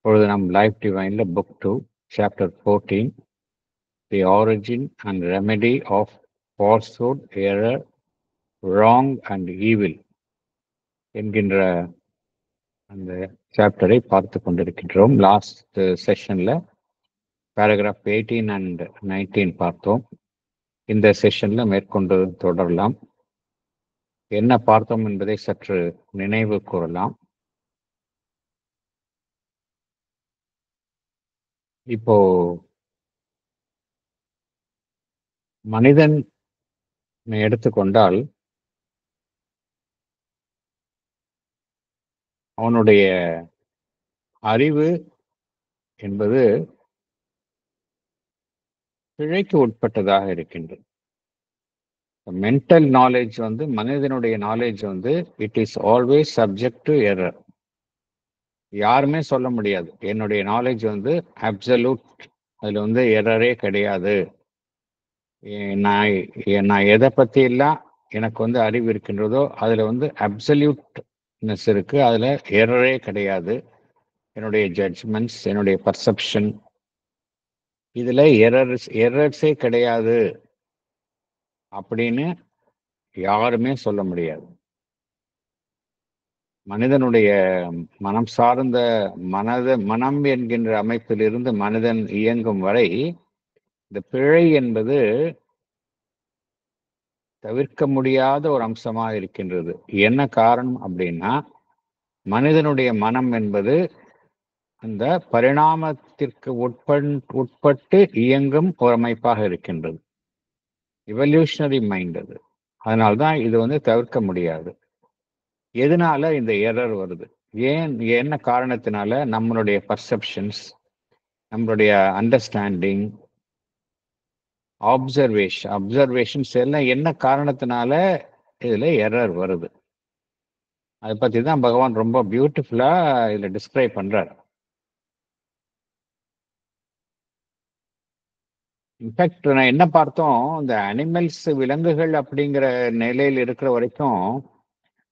இப்பொழுது நம் லைஃப் டிவைனில் book 2 chapter 14 the origin and remedy of falsehood, error, wrong and evil என்கின்ற அந்த சாப்டரை பார்த்து கொண்டிருக்கின்றோம். லாஸ்ட் செஷனில் பேராகிராஃப் 18 அண்ட் 19 பார்த்தோம். இந்த செஷனில் மேற்கொண்டு தொடரலாம். என்ன பார்த்தோம் என்பதை சற்று நினைவு கூறலாம். இப்போ மனிதன் எடுத்துக்கொண்டால் அவனுடைய அறிவு என்பது பிழைக்கு உட்பட்டதாக இருக்கின்றது. மென்டல் நாலேஜ் மனிதனுடைய knowledge it is always subject to error. யாருமே சொல்ல முடியாது என்னுடைய நாலேஜ் அப்சல்யூட், அதுல எரரே கிடையாது, நான் எதை பத்தி எல்லாம் எனக்கு அறிவு இருக்கின்றதோ அதுல அப்சல்யூட்னஸ் இருக்கு, அதுல எரரே கிடையாது. என்னுடைய ஜட்ஜ்மெண்ட்ஸ், என்னுடைய பர்செப்ஷன், இதுல எரர்ஸே கிடையாது அப்படின்னு யாருமே சொல்ல முடியாது. மனிதனுடைய மனம் சார்ந்த மனம் என்கின்ற அமைப்பிலிருந்து மனிதன் இயங்கும் வரை இந்த பிழை என்பது தவிர்க்க முடியாத ஒரு அம்சமாக இருக்கின்றது. என்ன காரணம் அப்படின்னா, மனிதனுடைய மனம் என்பது அந்த பரிணாமத்திற்கு உட்பட்டு இயங்கும் ஒரு அமைப்பாக இருக்கின்றது. இவல்யூஷனரி மைண்ட் அது. அதனால்தான் இது தவிர்க்க முடியாது. எதனால இந்த எரர் வருது, என்ன காரணத்தினால? நம்மளுடைய பர்செப்ஷன்ஸ், நம்மளுடைய அண்டர்ஸ்டாண்டிங், அப்சர்வேஷன்ஸ் எல்லாம் என்ன காரணத்தினால இதுல எரர் வருது, அதை பத்தி தான் பகவான் ரொம்ப பியூட்டிஃபுல்லா இதுல டிஸ்கிரைப் பண்றார். இன்ஃபேக்ட் நான் என்ன பார்த்தோம், இந்த அனிமல்ஸ், விலங்குகள் அப்படிங்கிற நிலையில் இருக்கிற வரைக்கும்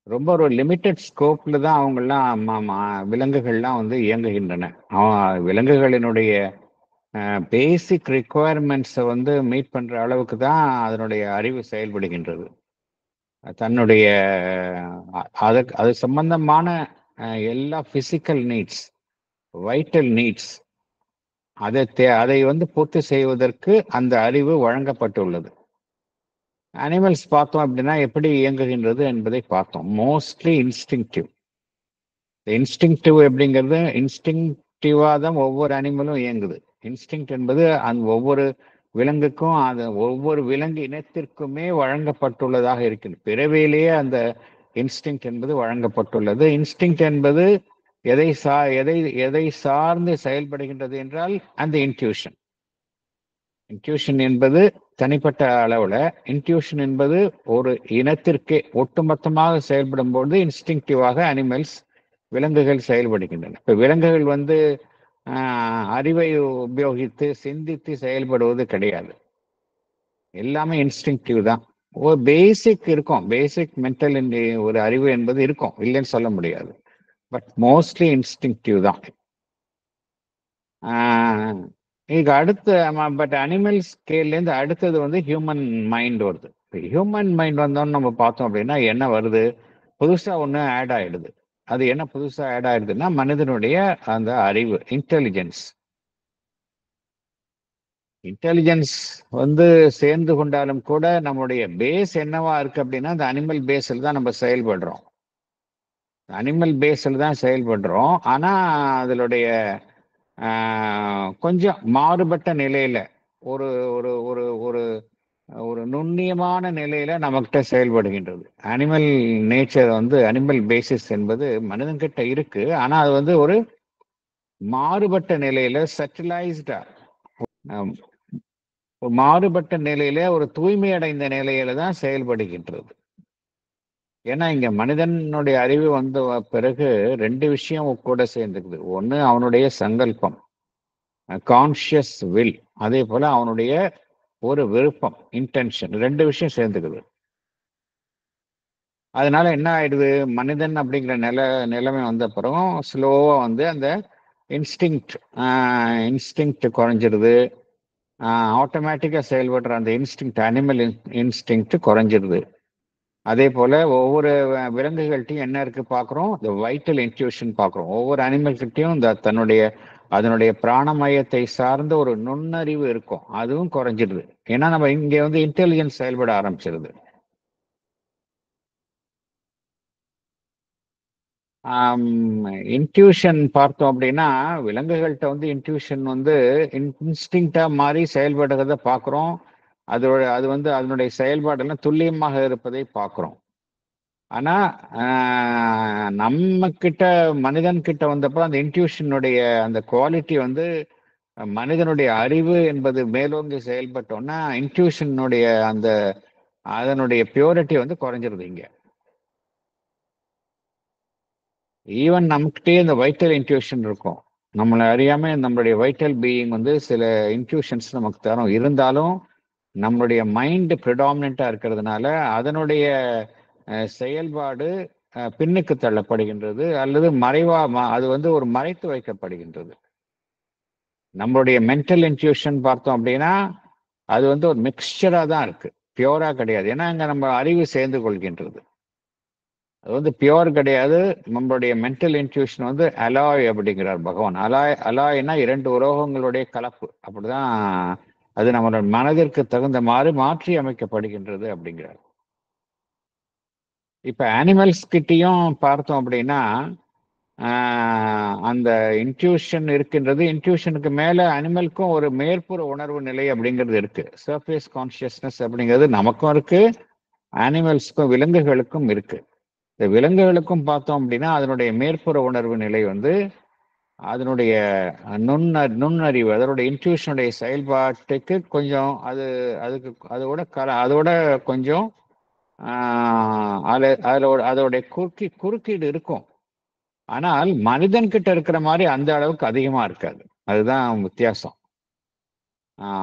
ரொம்ப ஒரு லிமிட்டட் ஸ்கோப்ல தான் அவங்கெல்லாம் விலங்குகள்லாம் இயங்குகின்றன. விலங்குகளினுடைய பேசிக் ரிக்குவயர்மெண்ட்ஸை மீட் பண்ற அளவுக்கு தான் அதனுடைய அறிவு செயல்படுகின்றது. தன்னுடைய அது சம்பந்தமான எல்லா பிசிக்கல் நீட்ஸ், வைட்டல் நீட்ஸ், அதை பூர்த்தி செய்வதற்கு அந்த அறிவு வழங்கப்பட்டுள்ளது. அனிமல்ஸ் பார்த்தோம் அப்படின்னா எப்படி இயங்குகின்றது என்பதை பார்த்தோம். Mostly instinctive. அப்படிங்கிறது இன்ஸ்டிங்டிவா தான் ஒவ்வொரு அனிமலும் இயங்குது. இன்ஸ்டிங் என்பது அந்த ஒவ்வொரு விலங்குக்கும், அது ஒவ்வொரு விலங்கு இனத்திற்குமே வழங்கப்பட்டுள்ளதாக இருக்கிறது. பிறவியிலேயே அந்த இன்ஸ்டிங் என்பது வழங்கப்பட்டுள்ளது. இன்ஸ்டிங் என்பது எதை சார்ந்து செயல்படுகின்றது என்றால் அந்த இன்ட்யூஷன் என்பது தனிப்பட்ட அளவுல, இன்ட்யூஷன் என்பது ஒரு இனத்திற்கே ஒட்டுமொத்தமாக செயல்படும் போது இன்ஸ்டிங்டிவாக அனிமல்ஸ், விலங்குகள் செயல்படுகின்றன. இப்ப விலங்குகள் அறிவை உபயோகித்து சிந்தித்து செயல்படுவது கிடையாது. எல்லாமே இன்ஸ்டிங்டிவ் தான். ஒரு பேசிக் இருக்கும், பேசிக் மென்டல் ஒரு அறிவு என்பது இருக்கும், இல்லைன்னு சொல்ல முடியாது. பட் மோஸ்ட்லி இன்ஸ்டிங்டிவ் தான். ಈಗ பட் அனிமல் ஸ்கேல்லேருந்து அடுத்தது ஹியூமன் மைண்ட் வருது. ஹியூமன் மைண்ட் வந்தோன்னு நம்ம பார்த்தோம் அப்படின்னா என்ன வருது, புதுசா ஒன்று ஆட் ஆயிடுது. அது என்ன புதுசா ஆட் ஆயிடுதுன்னா மனிதனுடைய அந்த அறிவு, இன்டெலிஜென்ஸ் சேர்ந்து கொண்டாலும் கூட நம்மளுடைய பேஸ் என்னவா இருக்கு அப்படின்னா அந்த அனிமல் பேஸில் தான் நம்ம செயல்படுறோம். அனிமல் பேஸில் தான் செயல்படுறோம். ஆனா அதனுடைய கொஞ்சம் மாறுபட்ட நிலையில, ஒரு ஒரு ஒரு ஒரு ஒரு நுண்ணியமான நிலையில நம்மகிட்ட செயல்படுகின்றது. அனிமல் நேச்சர் அனிமல் பேசிஸ் என்பது மனிதன்கிட்ட இருக்கு. ஆனா அது ஒரு மாறுபட்ட நிலையில, செட்டிலைஸ்டா, மாறுபட்ட நிலையில, ஒரு தூய்மை அடைந்த நிலையில தான் செயல்படுகின்றது. ஏன்னா இங்க மனிதனுடைய அறிவு வந்த பிறகு ரெண்டு விஷயம் கூட சேர்ந்துக்குது. ஒண்ணு அவனுடைய சங்கல்பம், கான்சியஸ் வில், அதே போல அவனுடைய ஒரு விருப்பம், இன்டென்ஷன், ரெண்டு விஷயம் சேர்ந்துக்குது. அதனால என்ன ஆயிடுது, மனிதன் அப்படிங்கிற நிலைமை வந்த பிறகும் ஸ்லோவா அந்த இன்ஸ்டிங்க்ட் இன்ஸ்டிங்க்ட் குறைஞ்சிருது. ஆட்டோமேட்டிக்காக செயல்படுற அந்த அனிமல் இன்ஸ்டிங்க்ட் குறைஞ்சிருது. அதே போல் ஒவ்வொரு விலங்குகள்கிட்டையும் என்ன இருக்குது பார்க்குறோம், இந்த வைட்டல் இன்ட்யூஷன் பார்க்குறோம். ஒவ்வொரு அனிமல்கிட்டையும் இந்த அதனுடைய பிராணமயத்தை சார்ந்த ஒரு நுண்ணறிவு இருக்கும், அதுவும் குறைஞ்சிடுது. ஏன்னா நம்ம இங்கே வந்து இன்டெலிஜென்ஸ் செயல்பட ஆரம்பிச்சிருது. இன்ட்யூஷன் பார்த்தோம் அப்படின்னா, விலங்குகள்கிட்ட வந்து இன்ட்யூஷன் வந்து இன்ஸ்டிங்க்டா மாறி செயல்படுறத பார்க்குறோம். அது வந்து அதனுடைய செயல்பாடெல்லாம் துல்லியமாக இருப்பதை பார்க்குறோம். ஆனா நம்ம கிட்ட மனிதன் கிட்ட வந்தப்போ அந்த இன்ட்யூஷனுடைய அந்த குவாலிட்டி வந்து மனிதனுடைய அறிவு என்பது மேலோங்கி செயல்பட்டோம்னா இன்ட்யூஷனுடைய அதனுடைய பியூரிட்டி வந்து குறைஞ்சிருது. இங்க ஈவன் நமக்கிட்டே இந்த வைட்டல் இன்ட்யூஷன் இருக்கும். நம்மளை அறியாம நம்மளுடைய வைட்டல் பீயிங் வந்து சில இன்ட்யூஷன்ஸ் நமக்கு தரும். இருந்தாலும் நம்மளுடைய மைண்ட் ப்ரிடாமினா இருக்கிறதுனால அதனுடைய செயல்பாடு பின்னுக்கு தள்ளப்படுகின்றது, அல்லது அது வந்து ஒரு மறைத்து வைக்கப்படுகின்றது. நம்மளுடைய மென்டல் இன்ட்யூஷன் பார்த்தோம் அப்படின்னா அது வந்து ஒரு மிக்சரா தான் இருக்கு, பியூரா கிடையாது. ஏன்னா அங்க நம்ம அறிவு சேர்ந்து கொள்கின்றது. அது வந்து பியோர் கிடையாது. நம்மளுடைய மென்டல் இன்ட்யூஷன் வந்து அலாய் அப்படிங்கிறார் பகவான். அலாய்னா இரண்டு உலோகங்களுடைய கலப்பு, அப்படிதான் அது நம்மளோட மனதிற்கு தகுந்த மாதிரி மாற்றி அமைக்கப்படுகின்றது அப்படிங்கிறார். இப்ப அனிமல்ஸ் கிட்டையும் பார்த்தோம் அப்படின்னா அந்த இன்ட்யூஷன் இருக்கின்றது. இன்ட்யூஷனுக்கு மேல அனிமலுக்கும் ஒரு மேற்புற உணர்வு நிலை அப்படிங்கிறது இருக்கு. சர்ஃபேஸ் கான்சியஸ்னஸ் அப்படிங்கிறது நமக்கும் இருக்கு, அனிமல்ஸுக்கும் விலங்குகளுக்கும் இருக்கு. இந்த விலங்குகளுக்கும் பார்த்தோம் அப்படின்னா அதனுடைய மேற்புற உணர்வு நிலை வந்து அதனுடைய நுண்ணறிவு, அதனுடைய இன்ட்யூஷனுடைய செயல்பாட்டுக்கு கொஞ்சம் அதோட கொஞ்சம் அதோடைய குறுக்கீடு இருக்கும். ஆனால் மனிதன் கிட்ட இருக்கிற மாதிரி அந்த அளவுக்கு அதிகமா இருக்காது. அதுதான் வித்தியாசம்.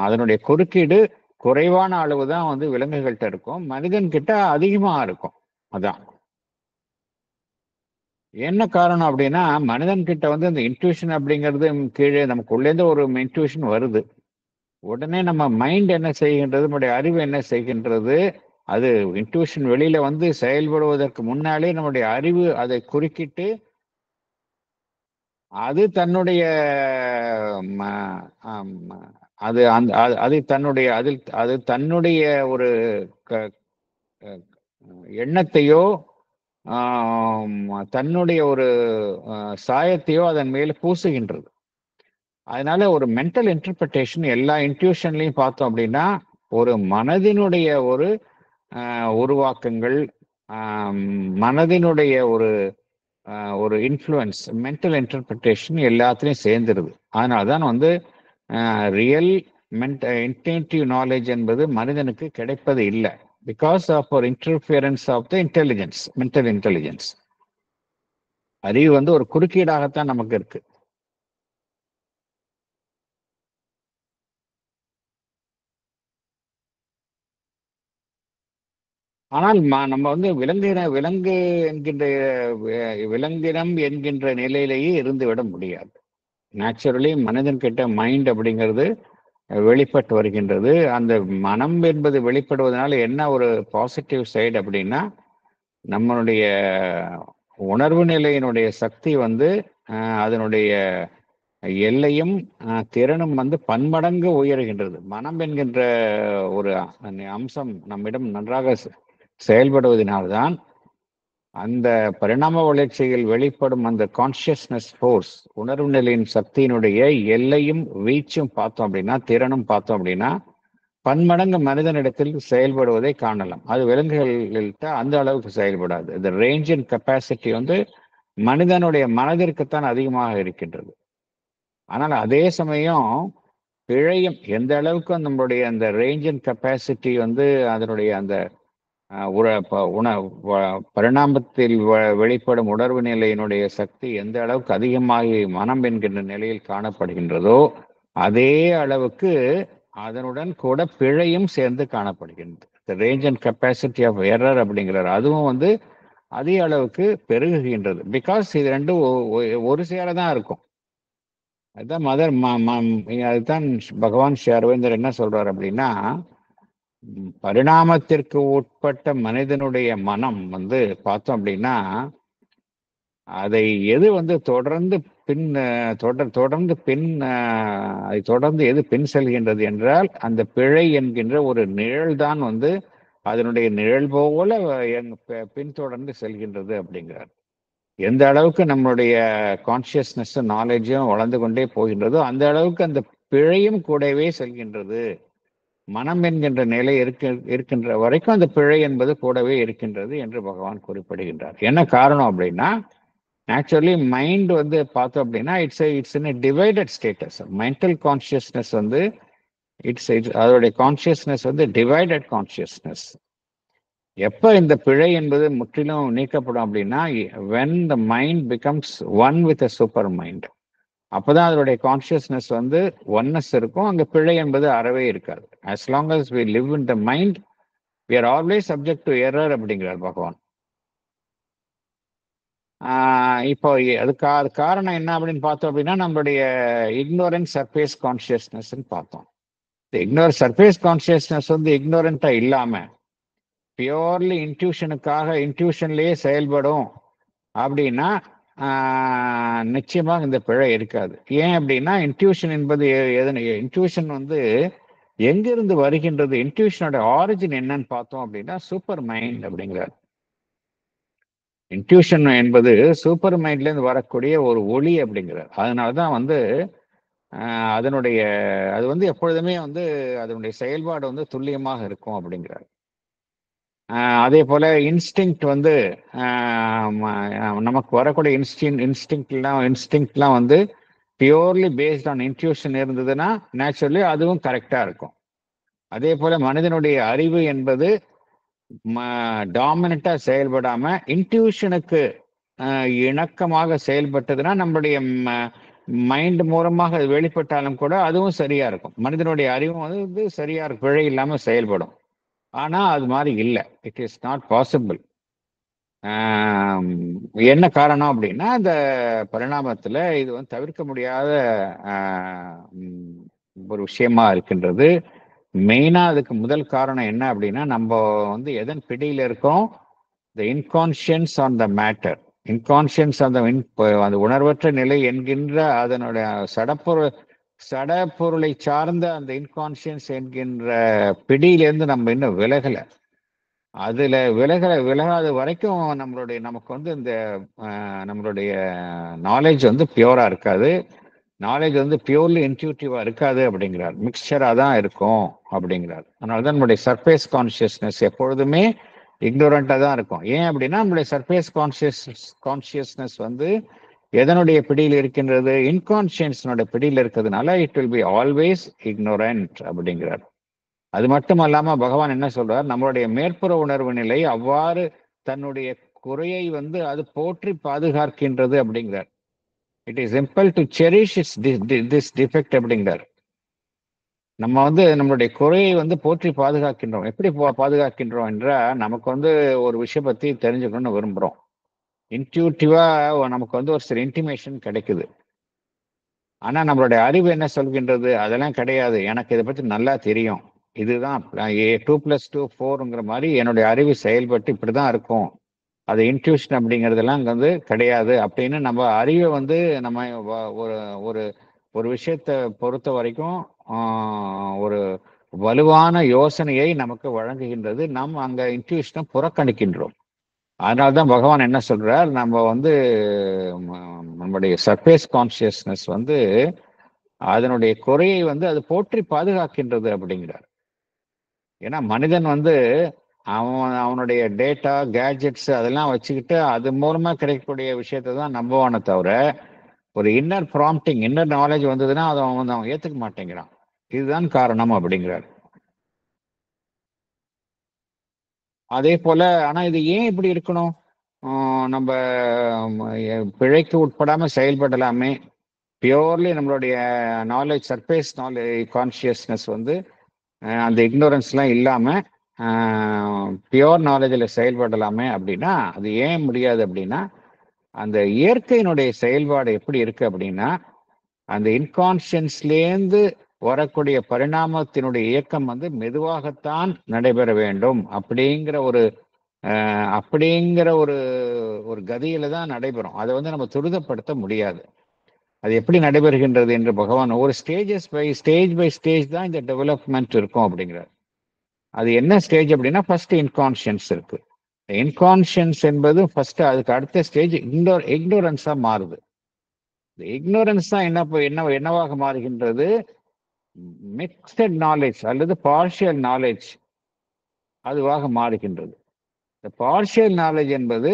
அதனுடைய குறுக்கீடு குறைவான அளவு தான் வந்து விலங்குகள்கிட்ட இருக்கும், மனிதன் கிட்ட அதிகமா இருக்கும். அதான் என்ன காரணம் அப்படின்னா, மனிதன் கிட்ட வந்து அந்த இன்ட்யூஷன் அப்படிங்கிறது கீழே நமக்குள்ளேருந்து ஒரு இன்ட்யூஷன் வருது. உடனே நம்ம மைண்ட் என்ன செய்கின்றது, நம்முடைய அறிவு என்ன செய்கின்றது, அது இன்ட்யூஷன் வெளியில வந்து செயல்படுவதற்கு முன்னாலே நம்முடைய அறிவு அதை குறுக்கிட்டு அது தன்னுடைய அது அந்த அது தன்னுடைய அது தன்னுடைய ஒரு எண்ணத்தையோ தன்னுடைய ஒரு சாயத்தையோ அதன் மேல பூசுகின்றது. அதனால ஒரு மென்டல் இன்டர்பிரிட்டேஷன் எல்லா இன்ட்யூஷன்லையும் பார்த்தோம் அப்படின்னா ஒரு மனதினுடைய ஒரு உருவாக்கங்கள், மனதினுடைய ஒரு இன்ஃப்ளூயன்ஸ், மென்டல் இன்டர்பிரிட்டேஷன் எல்லாத்துலேயும் சேர்ந்துருது. அதனால தான் வந்து ரியல் இன்டென்டிவ் நாலேஜ் என்பது மனிதனுக்கு கிடைப்பது இல்லை, பிகாஸ் ஆஃப் ஒரு interference of the intelligence, mental intelligence. அறிவு வந்து ஒரு குறுக்கீடாகத்தான் நமக்கு இருக்கு. ஆனால் நம்ம வந்து விலங்கினம் என்கின்ற நிலையிலேயே இருந்து விட முடியாது. நேச்சுரலி மனிதன் கிட்ட மைண்ட் அப்படிங்கிறது வெளிப்பட்டு வருகின்றது. அந்த மனம் என்பது வெளிப்படுவதனால என்ன ஒரு பாசிட்டிவ் சைடு அப்படின்னா, நம்மளுடைய உணர்வு நிலையினுடைய சக்தி வந்து அதனுடைய எல்லையும் திறனும் வந்து பன்மடங்கு உயர்கின்றது. மனம் என்கின்ற ஒரு அம்சம் நம்மிடம் நன்றாக செயல்படுவதனால்தான் அந்த பரிணாம வளர்ச்சியில் வெளிப்படும் அந்த கான்சியஸ்னஸ் ஃபோர்ஸ், உணர்வு நிலையின் சக்தியினுடைய எல்லையும் வீச்சும் பார்த்தோம் அப்படின்னா, திறனும் பார்த்தோம் அப்படின்னா பன்மடங்கு மனிதனிடத்தில் செயல்படுவதை காணலாம். அது விலங்குகள்கிட்ட அந்த அளவுக்கு செயல்படாது. இந்த ரேஞ்ச் அண்ட் கெப்பாசிட்டி வந்து மனிதனுடைய மனதிற்குத்தான் அதிகமாக இருக்கின்றது. ஆனால் அதே சமயம் பிழையும் எந்த அளவுக்கு நம்மளுடைய அந்த ரேஞ்ச் அண்ட் கெப்பாசிட்டி வந்து அதனுடைய அந்த பரிணாமத்தில் வெளிப்படும் உணர்வு நிலையினுடைய சக்தி எந்த அளவுக்கு அதிகமாகி மனம் என்கின்ற நிலையில் காணப்படுகின்றதோ அதே அளவுக்கு அதனுடன் கூட பிழையும் சேர்ந்து காணப்படுகின்றது. Range and capacity of error அப்படிங்கிறார், அதுவும் வந்து அதே அளவுக்கு பெருகுகின்றது. பிகாஸ் இது ரெண்டும் ஒரு சேர தான் இருக்கும். அதுதான் அதுதான் பகவான் ஸ்ரீ அரவிந்தர் என்ன சொல்றார் அப்படின்னா, பரிணாமத்திற்கு உட்பட்ட மனிதனுடைய மனம் வந்து பார்த்தோம் அப்படின்னா, அதை எது வந்து தொடர்ந்து பின் தொடர்ந்து பின் அதை தொடர்ந்து எது பின் செல்கின்றது என்றால், அந்த பிழை என்கின்ற ஒரு நிழல் தான் வந்து அதனுடைய நிழல் போல பின்தொடர்ந்து செல்கின்றது அப்படிங்கிறார். எந்த அளவுக்கு நம்மளுடைய கான்சியஸ்னஸும் நாலேஜும் வளர்ந்து கொண்டே போகின்றதோ அந்த அளவுக்கு அந்த பிழையும் கூடவே செல்கின்றது. மனம் என்கின்ற நிலை இருக்கின்ற வரைக்கும் அந்த பிழை என்பது கூடவே இருக்கின்றது என்று பகவான் குறிப்பிடுகின்றார். என்ன காரணம் அப்படின்னா, ஆக்சுவலி மைண்ட் வந்து பார்த்தோம் அப்படின்னா it's in divided status. Mental consciousness வந்து அதோடைய கான்சியஸ்னஸ் வந்து டிவைடட் கான்சியஸ்னஸ். எப்ப இந்த பிழை என்பது முற்றிலும் நீக்கப்படும் அப்படின்னா, when the mind becomes one with a super mind, அப்பதான் அதனுடைய கான்சியஸ்னஸ் வந்து ஒன்னஸ் இருக்கும். அங்க பிழை என்பது அறவே இருக்காது. as long as we live in the mind, we are always subject to error அப்படிங்கிறார் பகவான். இப்போ அது காரணம் என்ன அப்படின்னு பார்த்தோம் அப்படின்னா, நம்மளுடைய இக்னோரன்ஸ் சர்ஃபேஸ் கான்சியஸ்னஸ் பார்த்தோம். இக்னோர் சர்ஃபேஸ் கான்சியஸ்னஸ் வந்து இக்னோரண்டா இல்லாம பியோர்லி இன்ட்யூஷன்லயே செயல்படும் அப்படின்னா நிச்சயமாக இந்த பிழை இருக்காது. ஏன் அப்படின்னா, இன்ட்யூஷன் என்பது இன்ட்யூஷன் வந்து எங்கிருந்து வருகின்றது, இன்ட்யூஷனோட ஆரிஜின் என்னன்னு பார்த்தோம் அப்படின்னா சூப்பர் மைண்ட் அப்படிங்கிறார். இன்ட்யூஷன் என்பது சூப்பர் மைண்ட்ல இருந்து வரக்கூடிய ஒரு ஒளி அப்படிங்கிறார். அதனாலதான் வந்து அது வந்து எப்பொழுதுமே வந்து அதனுடைய செயல்பாடு வந்து துல்லியமாக இருக்கும் அப்படிங்கிறார். அதே போல இன்ஸ்டிங் வந்து நமக்கு வரக்கூடிய இன்ஸ்டிங்லாம் வந்து பியோர்லி பேஸ்ட் ஆன் இன்ட்யூஷன் இருந்ததுன்னா நேச்சுரலி அதுவும் கரெக்டா இருக்கும். அதே போல மனிதனுடைய அறிவு என்பது டாமினண்டா செயல்படாம இன்ட்யூஷனுக்கு இணக்கமாக செயல்பட்டதுன்னா நம்மளுடைய மைண்ட் மூலமாக அது வெளிப்பட்டாலும் கூட அதுவும் சரியா இருக்கும். மனிதனுடைய அறிவும் வந்து சரியா இருக்கும், பிழை இல்லாம செயல்படும். ஆனா அது மாதிரி இல்லை, இட் இஸ் நாட் பாசிபிள். என்ன காரணம் அப்படின்னா, அந்த பரிணாமத்துல இது வந்து தவிர்க்க முடியாத ஒரு விஷயமா இருக்கின்றது. மெயினா அதுக்கு முதல் காரணம் என்ன அப்படின்னா, நம்ம வந்து எதன் பிடியில இருக்கோம், the inconscience on the matter. Inconscience அந்த உணர்வற்ற நிலை என்கின்ற அதனுடைய சடப்பொருளை சார்ந்த அந்த இன்கான்ஷியன்ஸ் என்கின்ற பிடியிலேருந்து நம்ம இன்னும் விலகலை. அதுல விலகாத வரைக்கும் நமக்கு வந்து இந்த நம்மளுடைய நாலேஜ் வந்து பியூரா இருக்காது. நாலேஜ் வந்து பியூர்லி இன்ட்யூட்டிவா இருக்காது அப்படிங்கிறார். மிக்சரா தான் இருக்கும் அப்படிங்கிறார். அதனாலதான் நம்மளுடைய சர்ஃபேஸ் கான்சியஸ்னஸ் எப்பொழுதுமே இக்னோரண்டா தான் இருக்கும். ஏன் அப்படின்னா, நம்மளுடைய சர்ஃபேஸ் கான்சியஸ்னஸ் வந்து எதனுடைய பிடியில் இருக்கின்றது, இன்கான்சியன்ஸ்னுடைய பிடியில் இருக்கிறதுனால it will be always ignorant அப்படிங்கிறார். அது மட்டும் அல்லாம பகவான் என்ன சொல்றார், நம்மளுடைய மேற்புற உணர்வு நிலை அவ்வாறு தன்னுடைய குறையை வந்து அது போற்றி பாதுகாக்கின்றது அப்படிங்கிறார். It is impel to cherish this defect அப்படிங்கிறார். நம்ம வந்து நம்மளுடைய குறையை வந்து போற்றி பாதுகாக்கின்றோம். எப்படி பாதுகாக்கின்றோம் என்றால், நமக்கு வந்து ஒரு விஷயம் பத்தி தெரிஞ்சுக்கணும்னு விரும்புறோம். இன்ட்யூட்டிவா நமக்கு வந்து ஒரு சில இன்டிமேஷன் கிடைக்குது. ஆனா நம்மளுடைய அறிவு என்ன சொல்கின்றது, அதெல்லாம் கிடையாது, எனக்கு இதை பத்தி நல்லா தெரியும், இதுதான் 2+2 4ங்கிற மாதிரி என்னுடைய அறிவு செயல்பட்டு இப்படிதான் இருக்கும், அது இன்ட்யூஷன் அப்படிங்கிறதெல்லாம் அங்கே வந்து கிடையாது அப்படின்னு நம்ம அறிவை வந்து நம்ம ஒரு ஒரு ஒரு விஷயத்தை பொறுத்த வரைக்கும் ஒரு வலுவான யோசனையை நமக்கு வழங்குகின்றது. நாம் அங்க இன்ட்யூஷனை புறக்கணிக்கின்றோம். அதனால்தான் பகவான் என்ன சொல்றார், நம்ம வந்து நம்முடைய சர்ஃபேஸ் கான்சியஸ்னஸ் வந்து அதனுடைய குறையை வந்து அது போற்றி பாதுகாக்கின்றது அப்படிங்கிறார். ஏன்னா மனிதன் வந்து அவனுடைய டேட்டா கேட்ஜெட்ஸ் அதெல்லாம் வச்சுக்கிட்டு அது மூலமா கிடைக்கக்கூடிய விஷயத்தை தான் நம்புவானே தவிர, ஒரு இன்னர் ப்ராம்ப்டிங் இன்னர் நாலேஜ் வந்ததுன்னா அதை அவன் ஏத்துக்க மாட்டேங்கிறான். இதுதான் காரணம் அப்படிங்கிறார். அதே போல ஆனா இது ஏன் இப்படி இருக்கணும், நம்ம பிழைக்கு உட்படாம செயல்படலாமே. பியோர்லி நம்மளுடைய நாலேஜ் சர்ஃபேஸ் நாலேஜ் கான்சியஸ்னஸ் வந்து அந்த இக்னோரன்ஸ்லாம் இல்லாமல் பியோர் நாலேஜில் செயல்படலாமே அப்படின்னா அது ஏன் முடியாது அப்படின்னா, அந்த இயற்கையினுடைய செயல்பாடு எப்படி இருக்கு அப்படின்னா, அந்த இன்கான்ஷியன்ஸ்லேருந்து வரக்கூடிய பரிணாமத்தினுடைய இயக்கம் வந்து மெதுவாகத்தான் நடைபெற வேண்டும் அப்படிங்கிற ஒரு கதியில தான் நடைபெறும். அதை வந்து நம்ம துரிதப்படுத்த முடியாது. அது எப்படி நடைபெறுகின்றது என்று பகவான் ஒரு ஸ்டேஜ் பை ஸ்டேஜ் தான் இந்த டெவலப்மெண்ட் இருக்கும் அப்படிங்கிறார். அது என்ன ஸ்டேஜ் அப்படின்னா, ஃபர்ஸ்ட் இன்கான்ஷியன்ஸ் இருக்கு. இன்கான்ஷியன்ஸ் என்பது ஃபர்ஸ்ட், அதுக்கு அடுத்த ஸ்டேஜ் இக்னோரன்ஸா மாறுது. இக்னோரன்ஸ் தான் என்னவாக மாறுகின்றது? மிக்சட் நாலேஜ் அல்லது பார்ஷியல் நாலேஜ் அதுவாக மாறுகின்றது. இந்த பார்ஷியல் நாலேஜ் என்பது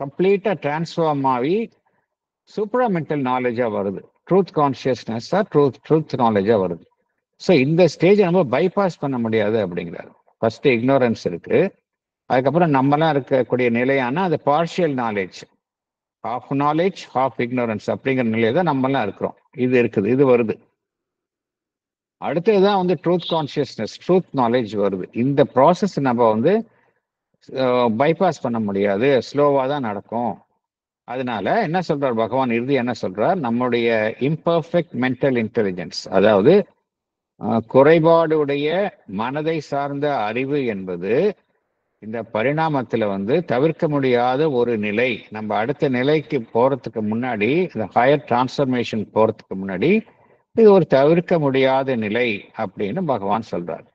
கம்ப்ளீட்டா டிரான்ஸ்ஃபார்ம் ஆகி சூப்பராமெண்டல் நாலேஜா வருது. ட்ரூத் கான்சியஸ்னஸா ட்ரூத் நாலேஜா வருது. ஸோ இந்த ஸ்டேஜை நம்ம பைபாஸ் பண்ண முடியாது அப்படிங்கிறாரு. ஃபர்ஸ்ட் இக்னோரன்ஸ் இருக்கு, அதுக்கப்புறம் நம்மலாம் இருக்கக்கூடிய நிலையான அந்த partial knowledge, half knowledge half ignorance அப்படிங்கிற நிலையை தான் நம்மலாம் இருக்கிறோம். இது வருது. அடுத்ததுதான் வந்து ட்ரூத் கான்சியஸ்னஸ், ட்ரூத் நாலேஜ் வருது. இந்த ப்ராசஸ் நம்ம வந்து பைபாஸ் பண்ண முடியாது, ஸ்லோவாக தான் நடக்கும். அதனால என்ன சொல்றார் பகவான் இறுதி என்ன சொல்றார்? நம்முடைய இம்பர்ஃபெக்ட் மென்டல் இன்டெலிஜென்ஸ், அதாவது குறைபாடுடைய மனதை சார்ந்த அறிவு என்பது இந்த பரிணாமத்துல வந்து தவிர்க்க முடியாத ஒரு நிலை. நம்ம அடுத்த நிலைக்கு போறதுக்கு முன்னாடி, இந்த ஹையர் டிரான்ஸ்ஃபர்மேஷன் போறதுக்கு முன்னாடி இது ஒரு தவிர்க்க முடியாத நிலை அப்படின்னு பகவான் சொல்றார்.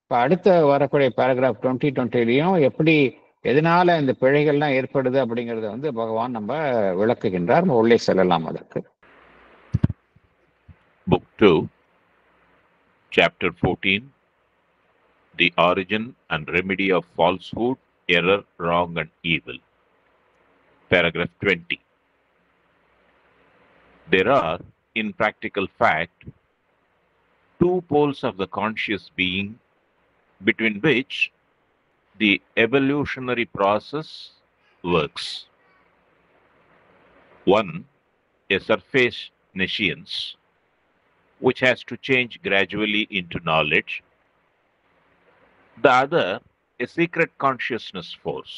இப்போ அடுத்த வரக்கூடிய பேராகிராஃப் 2020லையும் எப்படி எதனால இந்த பிழைகள்லாம் ஏற்படுது அப்படிங்கிறத வந்து பகவான் நம்ம விளக்குகின்றார். நம்ம உள்ளே செல்லலாம் அதற்கு. Book 2, Chapter 14, The Origin and Remedy of Falsehood, Error, Wrong and Evil. Paragraph 20. There are, in practical fact, two poles of the conscious being between which the evolutionary process works. One, a surface nescience, which has to change gradually into knowledge. The other, a secret consciousness force,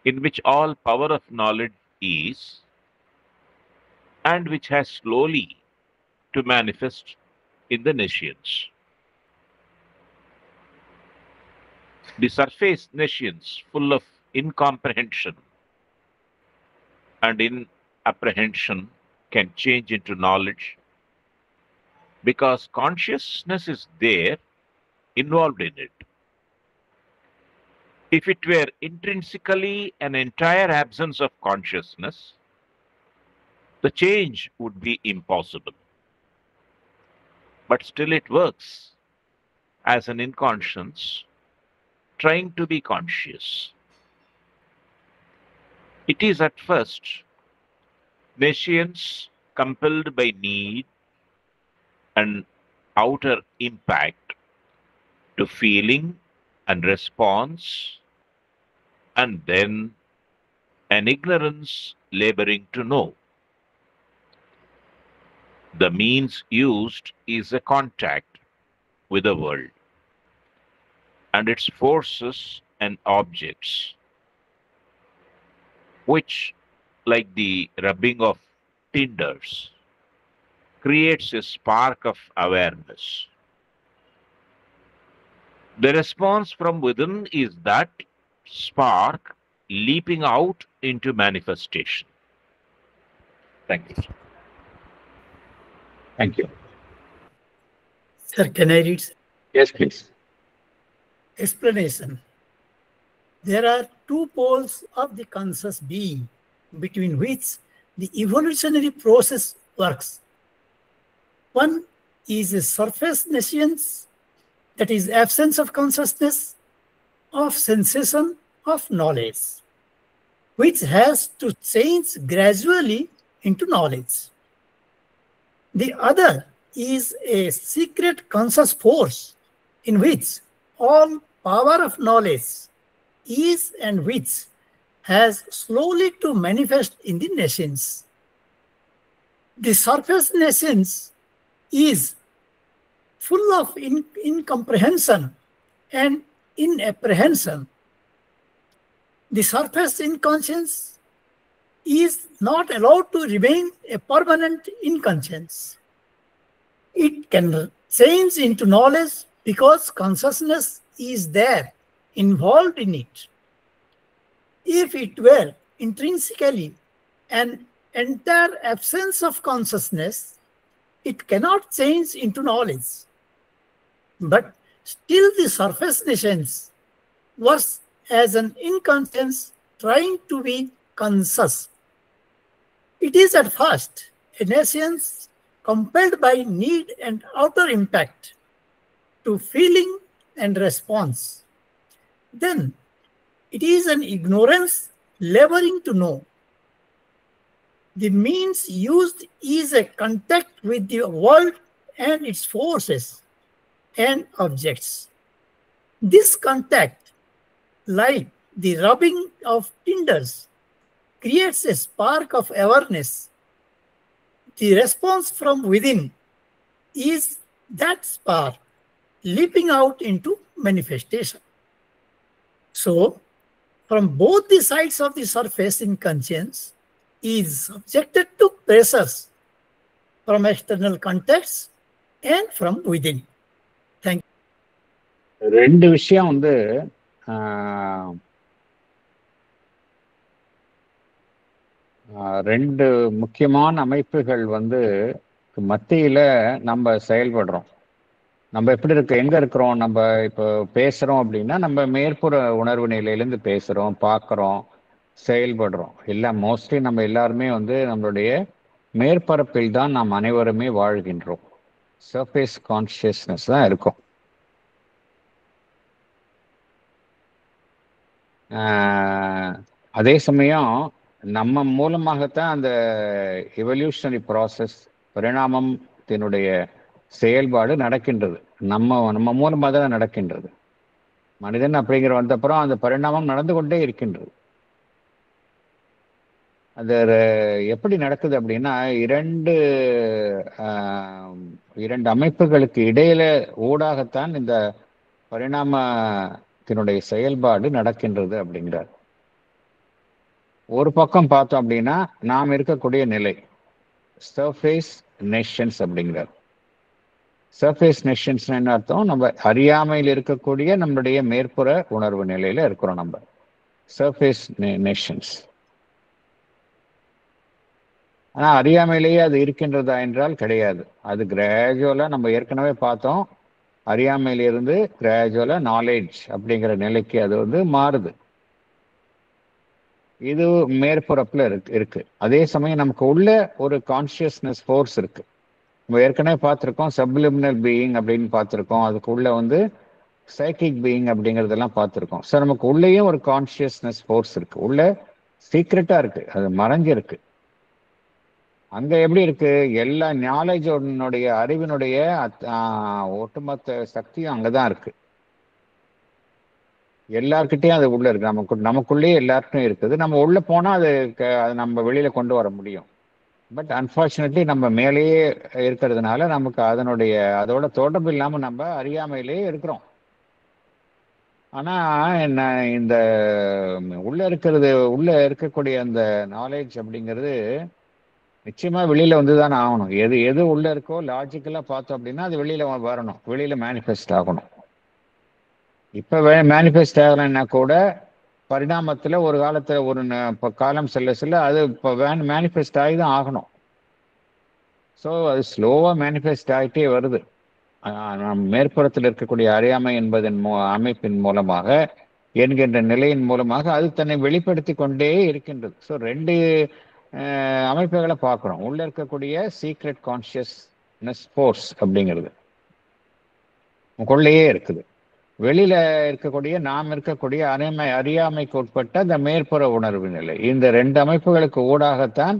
in which all power of knowledge is, and which has slowly to manifest in the nescience. The surface nescience, full of incomprehension and inapprehension, can change into knowledge because consciousness is there, involved in it. If it were intrinsically an entire absence of consciousness, the change would be impossible. But still it works as an inconscience trying to be conscious. It is at first nescience compelled by need and outer impact to feeling and response, and then an ignorance laboring to know. The means used is a contact with the world and its forces and objects, which, like the rubbing of tinders, creates a spark of awareness. The response from within is that spark leaping out into manifestation. Thank you. Thank you. Sir, can I read? Yes, please. Explanation. There are two poles of the conscious being between which the evolutionary process works. One is a surface nescience, that is absence of consciousness, of sensation, of knowledge, which has to change gradually into knowledge. The other is a secret conscious force in which all power of knowledge is and which has slowly to manifest in the nescience. The surface nescience is full of incomprehension and inapprehension. The surface inconscience is not allowed to remain a permanent inconscience. It can change into knowledge because consciousness is there, involved in it. If it were intrinsically an entire absence of consciousness, it cannot change into knowledge. But still the surface nescience works as an inconscience trying to be conscious. It is at first a nescience compelled by need and outer impact to feeling and response. Then it is an ignorance laboring to know. The means used is a contact with the world and its forces and objects. This contact, like the rubbing of tinders, creates a spark of awareness. The response from within is that spark leaping out into manifestation. So, from both the sides of the surface in conscience is subjected to pressures from external contexts and from within. Thank you. ரெண்டு விஷயம் வந்து ரெண்டு முக்கியமான அமைப்புகள் வந்து மத்தியில நம்ம செயல்படுறோம். நம்ம எப்படி எங்க இருக்கிறோம்? நம்ம இப்போ பேசுறோம் அப்படின்னா நம்ம மேற்புற உணர்வு நிலையிலேருந்து பேசுறோம், பார்க்குறோம், செயல்படுறோம். எல்லாம் மோஸ்ட்லி நம்ம எல்லாருமே வந்து நம்மளுடைய மேற்பரப்பில் தான் நாம் அனைவருமே வாழ்கின்றோம். சர்ஃபேஸ் கான்ஷியஸ்னஸ் தான் இருக்கும். அதே சமயம் நம்ம மூலமாகத்தான் அந்த எவல்யூஷனரி ப்ராசஸ், பரிணாமத்தினுடைய செயல்பாடு நடக்கின்றது. நம்ம மூலமாக தான் நடக்கின்றது. மனிதன் அப்படிங்கிற வந்தப்புறம் அந்த பரிணாமம் நடந்து கொண்டே இருக்கின்றது. அது எப்படி நடக்குது அப்படின்னா, இரண்டு அமைப்புகளுக்கு இடையில ஊடாகத்தான் இந்த பரிணாமத்தினுடைய செயல்பாடு நடக்கின்றது அப்படிங்கிறார். ஒரு பக்கம் பார்த்தோம் அப்படின்னா நாம் இருக்கக்கூடிய நிலை சர்ஃபேஸ் நெஷன்ஸ் அப்படிங்கிறார். சர்ஃபேஸ் நெஷன்ஸ் என்ன அர்த்தம்? நம்ம அறியாமையில் இருக்கக்கூடிய நம்மளுடைய மேற்புற உணர்வு நிலையில இருக்கிறோம். நம்ம சர்ஃபேஸ் நெஷன்ஸ். ஆனா அறியாமையிலேயே அது இருக்கின்றதா என்றால் கிடையாது. அது கிராஜுவலா நம்ம ஏற்கனவே பார்த்தோம். அறியாமையிலிருந்து கிராஜுவலா நாலேஜ் அப்படிங்கிற நிலைக்கு அது வந்து மாறுது. இது மேற்புறப்புல இருக்கு. அதே சமயம் நமக்கு உள்ள ஒரு கான்சியஸ்னஸ் ஃபோர்ஸ் இருக்கு. நம்ம ஏற்கனவே பார்த்துருக்கோம், சப்லிமினல் பீயிங் அப்படின்னு பார்த்துருக்கோம். அதுக்கு உள்ள வந்து சைக்கிக் பீயிங் அப்படிங்கிறதெல்லாம் பார்த்துருக்கோம். ஸோ நமக்கு உள்ளேயும் ஒரு கான்சியஸ்னஸ் ஃபோர்ஸ் இருக்கு. உள்ள சீக்ரெட்டா இருக்கு, அது மறைஞ்சிருக்கு. அங்க எப்படி இருக்கு? எல்லா நாலேஜோடைய அறிவினுடைய ஒட்டுமொத்த சக்தியும் அங்கதான் இருக்கு. எல்லார்கிட்டையும் அது உள்ள இருக்கு. நமக்குள்ளேயே எல்லாருக்கும் இருக்குது. நம்ம உள்ள போனா அது நம்ம வெளியில கொண்டு வர முடியும். பட் அன்பார்ச்சுனேட்லி நம்ம மேலேயே இருக்கிறதுனால நமக்கு அதோட தொடர்பு இல்லாம நம்ம அறியாமையிலேயே இருக்கிறோம். ஆனா என்ன, இந்த உள்ள இருக்கக்கூடிய அந்த நாலேஜ் அப்படிங்கிறது நிச்சயமா வெளியில வந்துதானே ஆகணும். எது உள்ள இருக்கோ லாஜிக்கலா பார்த்தோம் அப்படின்னா அது வெளியில வரணும், வெளியில மேனிஃபெஸ்ட் ஆகணும். இப்ப மேனிஃபெஸ்ட் ஆகலைன்னா கூட பரிணாமத்துல ஒரு காலத்துல ஒரு காலம் செல்ல அது இப்போ மேனிஃபெஸ்ட் ஆகி தான் ஆகணும். ஸோ அது ஸ்லோவா மேனிஃபெஸ்ட் ஆகிட்டே வருது. மேற்புறத்தில் இருக்கக்கூடிய அறியாமை என்பதன் அமைப்பின் மூலமாக, என்கின்ற நிலையின் மூலமாக அது தன்னை வெளிப்படுத்தி கொண்டே இருக்கின்றது. ஸோ ரெண்டு அமைப்புகளை பார்க்குறோம். உள்ள இருக்கக்கூடிய சீக்ரெட் கான்சியஸ்னஸ் ஃபோர்ஸ் அப்படிங்கிறது உங்களுக்குள்ளேயே இருக்குது. வெளியில இருக்கக்கூடிய நாம் இருக்கக்கூடிய அறியாமைக்கு உட்பட்ட அந்த மேற்புற உணர்வு நிலை. இந்த ரெண்டு அமைப்புகளுக்கு ஊடாகத்தான்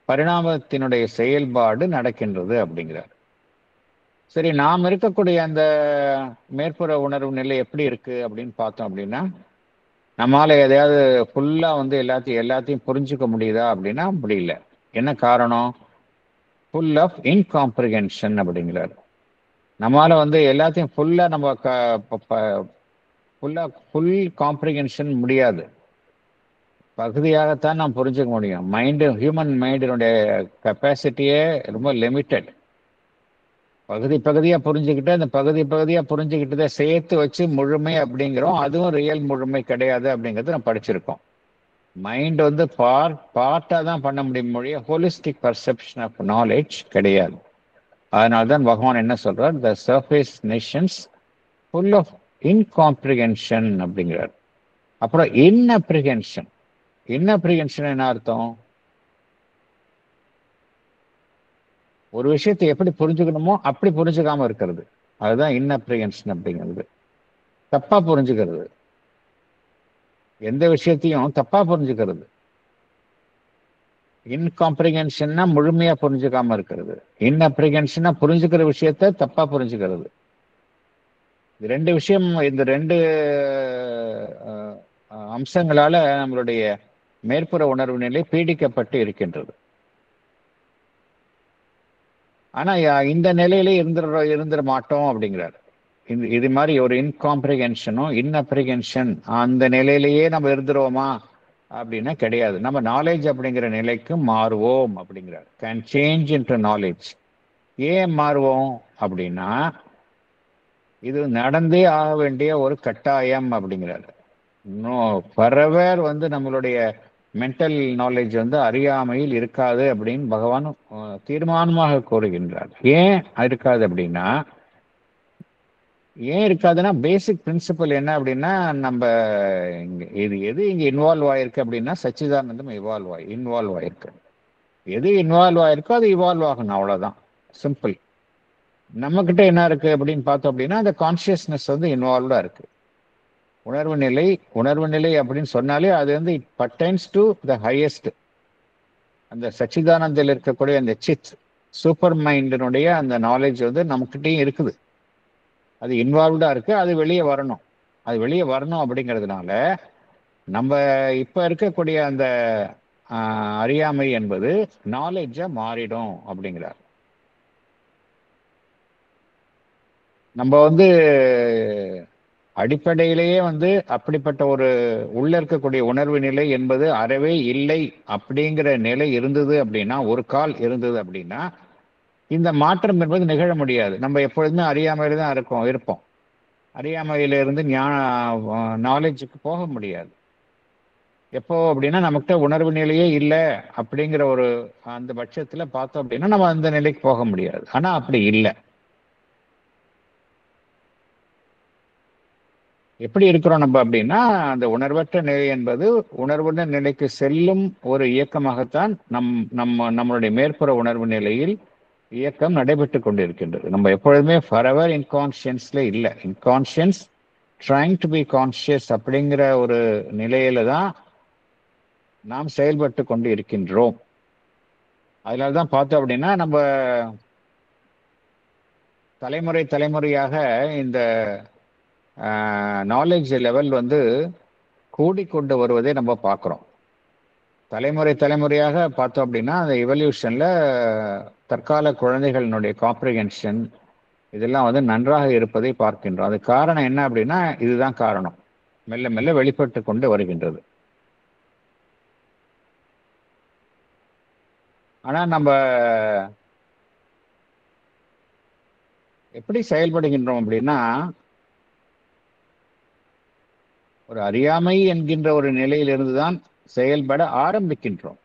பரிணாமத்தினுடைய செயல்பாடு நடக்கின்றது அப்படிங்கிறார். சரி, நாம் இருக்கக்கூடிய அந்த மேற்புற உணர்வு நிலை எப்படி இருக்கு அப்படின்னு பார்த்தோம் அப்படின்னா, நம்மளால எதையாவது ஃபுல்லா வந்து எல்லாத்தையும் புரிஞ்சுக்க முடியுதா அப்படின்னா முடியல. என்ன காரணம்? ஃபுல் ஆஃப் இன்காம்ப்ரிஹென்ஷன் அப்படிங்கிறார். நம்மளால வந்து எல்லாத்தையும் ஃபுல்லா ஃபுல் காம்ப்ரிஹென்ஷன் முடியாது. பகுதியாகத்தான் நாம் புரிஞ்சுக்க முடியும். ஹியூமன் மைண்டினுடைய கெப்பாசிட்டியே ரொம்ப லிமிட்டட். பகுதியாக புரிஞ்சுக்கிட்டு அந்த பகுதியாக புரிஞ்சுக்கிட்டதை சேர்த்து வச்சு முழுமை அப்படிங்கிறோம். அதுவும் ரியல் முழுமை கிடையாது அப்படிங்கிறது நம்ம படிச்சிருக்கோம். மைண்ட் வந்து பார்ட்டாக தான் பண்ண முடியும் மொழிய ஹோலிஸ்டிக் பர்செப்ஷன் ஆஃப் நாலேஜ் கிடையாது. அதனால தான் பகவான் என்ன சொல்றார், the surface notions full of incomprehension அப்படிங்கிறார். அப்புறம் இன்அப்ரிஹென்ஷன் என்ன அர்த்தம்? ஒரு விஷயத்தை எப்படி புரிஞ்சுக்கணுமோ அப்படி புரிஞ்சுக்காம இருக்கிறது, அதுதான் இன்அப்ரிஹென்ஷன் அப்படிங்கிறது. தப்பா புரிஞ்சுக்கிறது, எந்த விஷயத்தையும் தப்பா புரிஞ்சுக்கிறது. இன்காம்ப்ரிஹென்ஷன்னா முழுமையா புரிஞ்சுக்காம இருக்கிறது, இன்அப்ரிஹென்ஷன்னா புரிஞ்சுக்கிற விஷயத்த தப்பா புரிஞ்சுக்கிறது. இந்த ரெண்டு அம்சங்களால நம்மளுடைய மேற்புற உணர்வு நிலை பீடிக்கப்பட்டு இருக்கின்றது. ஆனா இந்த நிலையிலே இருந்துட மாட்டோம் அப்படிங்கிறார். இது மாதிரி ஒரு இன்காம்ப்ரிஹென்ஷனும் இன்அப்ரிஹென்ஷன் அந்த நிலையிலேயே நம்ம இருந்துருவோமா அப்படின்னா கிடையாது. நம்ம நாலேஜ் அப்படிங்கிற நிலைக்கு மாறுவோம் அப்படிங்கிறார். Can change into knowledge. ஏன் மாறுவோம் அப்படின்னா இது நடந்தே ஆக வேண்டிய ஒரு கட்டாயம் அப்படிங்கிறாரு. ஃபரெவர் வந்து நம்மளுடைய மென்டல் நாலேஜ் வந்து அறியாமையில் இருக்காது அப்படின்னு பகவான் தீர்மானமாக கூறுகின்றார். ஏன் இருக்காது அப்படின்னா, ஏன் இருக்காதுன்னா பேசிக் பிரின்சிபல் என்ன அப்படின்னா, நம்ம எது இங்க இன்வால்வ் ஆயிருக்கு அப்படின்னா சச்சிதானந்தம் இன்வால்வ் ஆயிருக்கு. எது இன்வால்வ் ஆயிருக்கோ அது இவால்வ் ஆகணும், அவ்வளவுதான், சிம்பிள். நம்ம கிட்ட என்ன இருக்கு அப்படின்னு பார்த்தோம் அப்படின்னா அந்த கான்சியஸ்னஸ் வந்து இன்வால்வ்டா இருக்கு. உணர்வு நிலை அப்படின்னு சொன்னாலே அது வந்து இட் பர்டைன்ஸ் டு த ஹையஸ்ட். அந்த சச்சிதானந்தில் இருக்கக்கூடிய அந்த சித் சூப்பர் மைண்டினுடைய அந்த நாலேஜ் வந்து நம்மக்கிட்டையும் இருக்குது. அது இன்வால்வ்டா இருக்கு. அது வெளியே வரணும் அப்படிங்கிறதுனால நம்ம இப்ப இருக்கக்கூடிய அந்த அறியாமை என்பது நாலேஜா மாறிடும் அப்படிங்கிறார். நம்ம வந்து அடிப்படையிலேயே வந்து அப்படிப்பட்ட ஒரு உள்ள இருக்கக்கூடிய உணர்வு நிலை என்பது அறவே இல்லை அப்படிங்கிற நிலை இருந்தது அப்படின்னா, ஒரு கால் இருந்தது அப்படின்னா இந்த மாற்றம் என்பது நிகழ முடியாது. நம்ம எப்பொழுதுமே அறியாமையில தான் இருப்போம். அறியாமையிலிருந்து நாலேஜுக்கு போக முடியாது. எப்போ அப்படின்னா நமக்கிட்ட உணர்வு நிலையே இல்லை அப்படிங்கிற ஒரு அந்த பட்சத்துல பார்த்தோம் அப்படின்னா நம்ம அந்த நிலைக்கு போக முடியாது. ஆனா அப்படி இல்லை. எப்படி இருக்கிறோம் நம்ம அப்படின்னா, அந்த நிலை என்பது உணர்வுள்ள நிலைக்கு செல்லும் ஒரு இயக்கமாகத்தான் நம்மளுடைய மேற்புற உணர்வு நிலையில் இயக்கம் நடைபெற்று கொண்டிருக்கின்றது. நம்ம எப்பொழுதுமே ஃபரெவர் இன்கான்ஷியன்ஸ்ல இல்லை. Inconscience trying to be conscious அப்படிங்கிற ஒரு நிலையில தான் நாம் செயல்பட்டு கொண்டு இருக்கின்றோம். அதனால்தான் பார்த்தோம் அப்படின்னா நம்ம தலைமுறையாக இந்த நாலேஜ் லெவல் வந்து கூடிக்கொண்டு வருவதை நம்ம பார்க்குறோம். தலைமுறையாக பார்த்தோம் அப்படின்னா அந்த எவல்யூஷன்ல தற்கால குழந்தைகளினுடைய காம்ப்ரிஹென்ஷன் இதெல்லாம் வந்து நன்றாக இருப்பதை பார்க்கின்றோம். அது காரணம் என்ன அப்படின்னா இதுதான் காரணம். மெல்ல மெல்ல வெளிப்பட்டு கொண்டு வருகின்றது. ஆனா நம்ம எப்படி செயல்படுகின்றோம் அப்படின்னா, ஒரு அறியாமை என்கின்ற ஒரு நிலையிலிருந்து தான் செயல்பட ஆரம்பிக்கின்றோம்.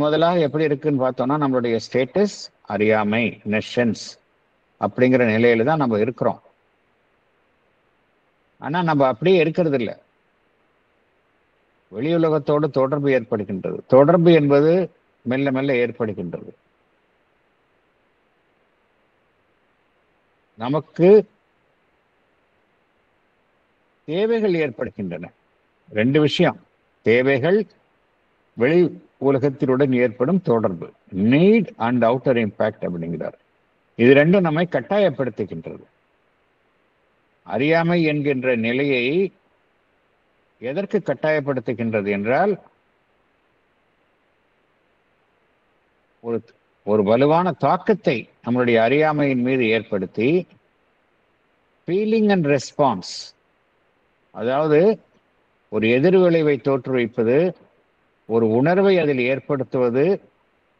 முதலாக எப்படி இருக்குன்னு பார்த்தோம்னா நம்மளுடைய ஸ்டேட்டஸ் அறியாமை நெஷன்ஸ் அப்படிங்கிற நிலையில தான் நம்ம இருக்கிறோம். ஆனா நம்ம அப்படியே இருக்கிறது இல்லை. வெளி உலகத்தோடு தொடர்பு ஏற்படுகின்றது. தொடர்பு என்பது மெல்ல மெல்ல ஏற்படுகின்றது. நமக்கு தேவைகள் ஏற்படுகின்றன. ரெண்டு விஷயம், தேவைகள், வெளி உலகத்தினுடன் ஏற்படும் தொடர்பு, நீட் அண்ட் அவுட்டர் இம்பாக்ட் அப்படிங்கிறார். இது ரெண்டும் நம்மை கட்டாயப்படுத்துகின்றது. அறியாமை என்கின்ற நிலையை எதற்கு கட்டாயப்படுத்துகின்றது என்றால், ஒரு வலுவான தாக்கத்தை நம்மளுடைய அறியாமையின் மீது ஏற்படுத்தி ஃபீலிங் அண்ட் ரெஸ்பான்ஸ், அதாவது ஒரு எதிர்விளைவை தோற்றுவிப்பது, ஒரு உணர்வை அதில் ஏற்படுத்துவது,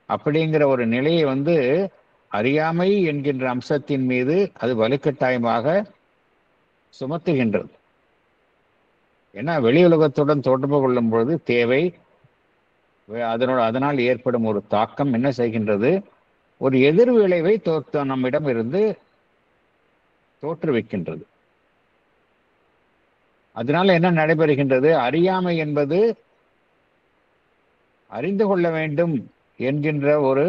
அப்படிங்கிற ஒரு நிலையை வந்து அறியாமை என்கின்ற அம்சத்தின் மீது அது வலுக்கட்டாயமாக சுமத்துகின்றது. ஏன்னா வெளி உலகத்துடன் தொடர்பு கொள்ளும் பொழுது தேவை, அதனால் ஏற்படும் ஒரு தாக்கம் என்ன செய்கின்றது, ஒரு எதிர் விளைவை நம்மிடம் இருந்து தோற்றுவிக்கின்றது. அதனால என்ன நடைபெறுகின்றது, அறியாமை என்பது அறிந்து கொள்ள வேண்டும் என்கின்ற ஒரு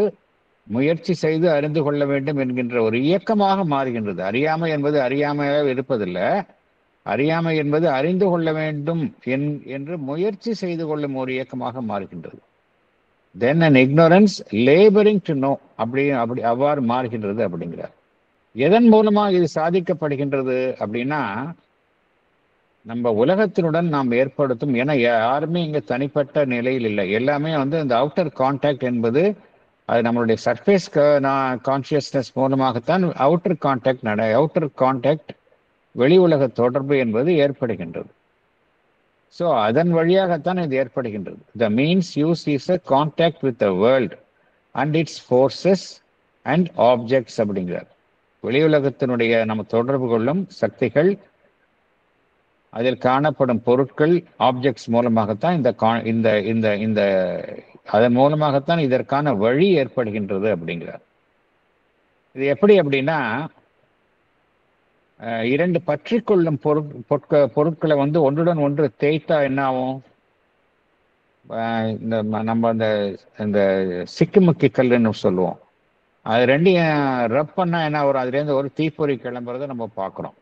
முயற்சி செய்து அறிந்து கொள்ள வேண்டும் என்கின்ற ஒரு இயக்கமாக மாறுகின்றது. அறியாமை என்பது அறியாமையாக இருப்பதில்லை, அறியாமை என்பது அறிந்து கொள்ள வேண்டும் என்று முயற்சி செய்து கொள்ளும் ஒரு இயக்கமாக மாறுகின்றது. தென் an ignorance laboring to know, அவ்வாறு மாறுகின்றது அப்படிங்கிறார். எதன் மூலமாக இது சாதிக்கப்படுகின்றது அப்படின்னா, நம்ம உலகத்தினுடன் நாம் ஏற்படுத்தும், ஏன்னா யாருமே இங்க தனிப்பட்ட நிலையில் இல்லை, எல்லாமே வந்து இந்த அவுட்டர் கான்டாக்ட் என்பது அது நம்மளுடைய சர்ஃபேஸ் கான்சியஸ்னஸ் மூலமாகத்தான் அவுட்டர் கான்டாக்ட் வெளி உலக தொடர்பு என்பது ஏற்படுகின்றது. ஸோ அதன் வழியாகத்தான் இது ஏற்படுகின்றது. The means use is a contact with the world and it's forces and objects அப்படிங்கிறார். வெளி உலகத்தினுடைய நம்ம தொடர்பு கொள்ளும் சக்திகள், அதில் காணப்படும் பொருட்கள், ஆப்ஜெக்ட்ஸ் மூலமாகத்தான் இந்த அதன் மூலமாகத்தான் இதற்கான வழி ஏற்படுகின்றது அப்படிங்கிறார். இது எப்படி அப்படின்னா, இரண்டு பற்றி கொள்ளும் பொருட்களை வந்து ஒன்றுடன் ஒன்று தேய்த்தா என்ன ஆகும், நம்ம இந்த சிக்குமுக்கி கல்லுன்னு சொல்லுவோம், அது ரெண்டையும் ரப் பண்ணா என்ன வரும், அதுலேருந்து ஒரு தீப்பொறி கிளம்புறதை நம்ம பார்க்குறோம்.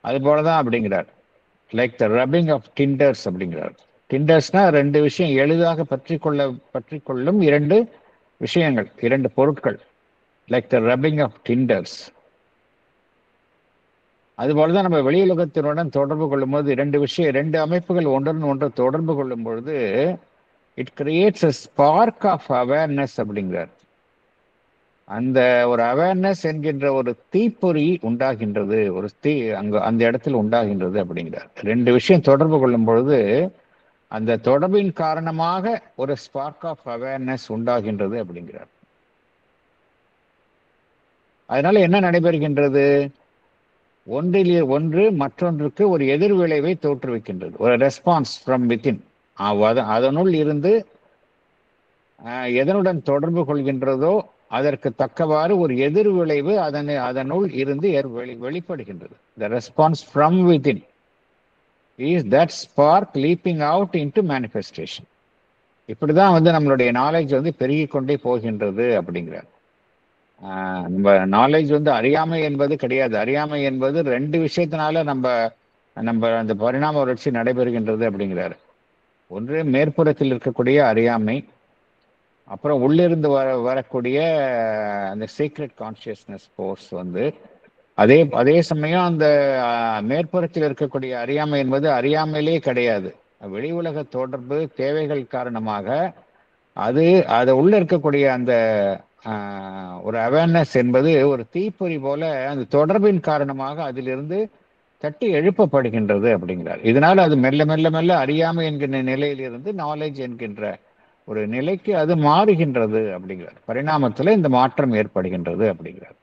அது போலதான் அப்படிங்கிறார். லைக் த ரப்பிங் ஆஃப் டிண்டர்ஸ் அப்படிங்கிறார். டிண்டர்ஸ்னா ரெண்டு விஷயம் எளிதாக பற்றி கொள்ளும் இரண்டு விஷயங்கள், இரண்டு பொருட்கள், லைக் த ரப்பிங் ஆஃப் டிண்டர்ஸ். அதுபோலதான் நம்ம வெளியுலகத்தினுடன் தொடர்பு கொள்ளும் போது இரண்டு அமைப்புகள் ஒன்றுடன் ஒன்று தொடர்பு கொள்ளும் பொழுது it creates a spark of awareness அப்படிங்கிறார். அந்த ஒரு அவேர்னஸ் என்கின்ற ஒரு தீப்பொறி உண்டாகின்றது, ஒரு அந்த இடத்துல உண்டாகின்றது அப்படிங்கிறார். ரெண்டு விஷயம் தொடர்பு கொள்ளும் பொழுது அந்த தொடர்பின் காரணமாக ஒரு ஸ்பார்க் ஆஃப் அவேர்னஸ் உண்டாகின்றது அப்படிங்கிறார். அதனால என்ன நடைபெறுகின்றது, ஒன்று மற்றொன்றுக்கு ஒரு எதிர்விளைவை தோற்றுவிக்கின்றது, ஒரு ரெஸ்பான்ஸ் ஃப்ரம் வித்தின். அதனுள் இருந்து எதனுடன் தொடர்பு கொள்கின்றதோ அதற்கு தக்கவாறு ஒரு எதிர் விளைவு அதனுள் இருந்து வெளிப்படுகின்றது. The response from within is that spark leaping out into manifestation. இப்படிதான் வந்து நம்மளுடைய நாலேஜ் வந்து பெருகி கொண்டே போகின்றது அப்படிங்கிறார். நம்ம நாலேஜ் வந்து அறியாமை என்பது கிடையாது. அறியாமை என்பது ரெண்டு விஷயத்தினால நம்ம அந்த பரிணாம வளர்ச்சி நடைபெறுகின்றது அப்படிங்கிறார். ஒன்று மேற்புறத்தில் இருக்கக்கூடிய அறியாமை, அப்புறம் உள்ளிருந்து வரக்கூடிய அந்த சீக்ரெட் கான்சியஸ்னஸ் ஃபோர்ஸ் வந்து அதே சமயம் அந்த மேற்புறத்தில் இருக்கக்கூடிய அறியாமை என்பது அறியாமையிலே கிடையாது, வெளி உலக தொடர்பு தேவைகள் காரணமாக அது உள்ள இருக்கக்கூடிய அந்த ஒரு அவேர்னஸ் என்பது ஒரு தீப்பொறி போல அந்த தொடர்பின் காரணமாக அதிலிருந்து தட்டி எழுப்பப்படுகின்றது அப்படிங்கிறார். இதனால அது மெல்ல மெல்ல மெல்ல அறியாமை என்கின்ற நிலையிலிருந்து நாலேஜ் என்கின்ற ஒரு நிலைக்கு அது மாறுகின்றது அப்படிங்கிறார். பரிணாமத்துல இந்த மாற்றம் ஏற்படுகின்றது அப்படிங்கிறார்.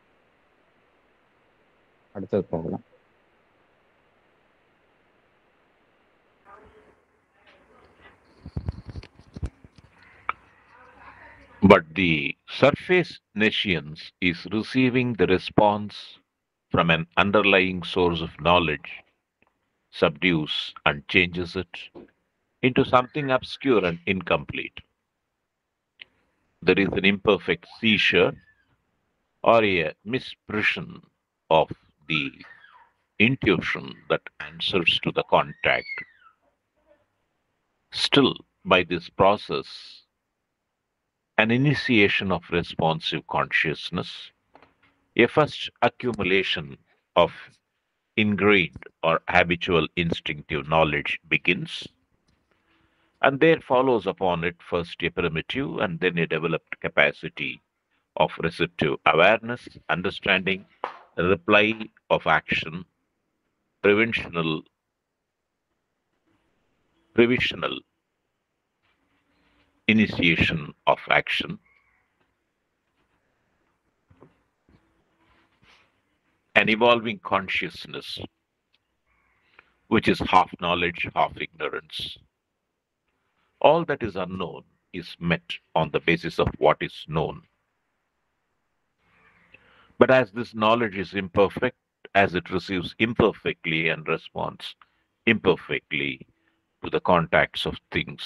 அடுத்தது போகலாம். But the surface nescience is receiving the response from an underlying source of knowledge, subdues and changes it into something obscure and incomplete. There is an imperfect seizure or a misprision of the intuition that answers to the contact. Still, by this process, an initiation of responsive consciousness, a first accumulation of ingrained or habitual instinctive knowledge begins, and there follows upon it first a primitive and then a developed capacity of receptive awareness, understanding, reply of action, preventional provisional initiation of action, an evolving consciousness, which is half knowledge, half ignorance. All that is unknown is met on the basis of what is known. But as this knowledge is imperfect, as it receives imperfectly and responds imperfectly to the contacts of things,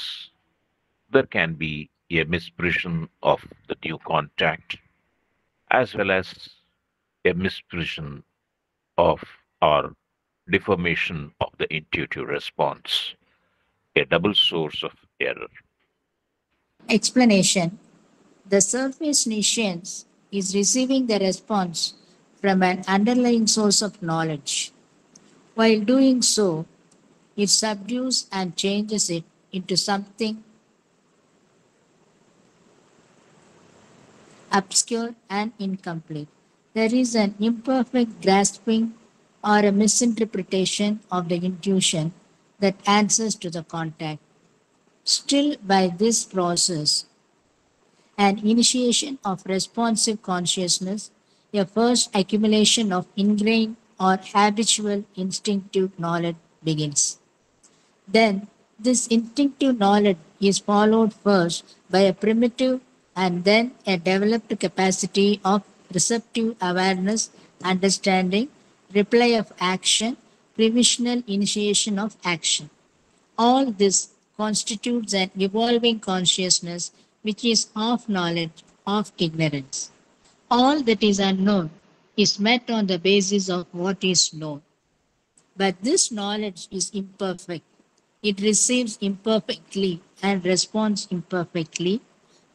there can be a misprision of the new contact as well as a misprision of or deformation of the intuitive response, a double source of error. Explanation. The surface nescience is receiving the response from an underlying source of knowledge. While doing so, it subdues and changes it into something obscure and incomplete. There is an imperfect grasping or a misinterpretation of the intuition that answers to the contact. Still, by this process, an initiation of responsive consciousness, a first accumulation of ingrained or habitual instinctive knowledge begins. Then, this instinctive knowledge is followed first by a primitive and then a developed capacity of receptive awareness, understanding, reply of action, provisional initiation of action. All this constitutes an evolving consciousness which is half knowledge, half ignorance. All that is unknown is met on the basis of what is known. But this knowledge is imperfect. It receives imperfectly and responds imperfectly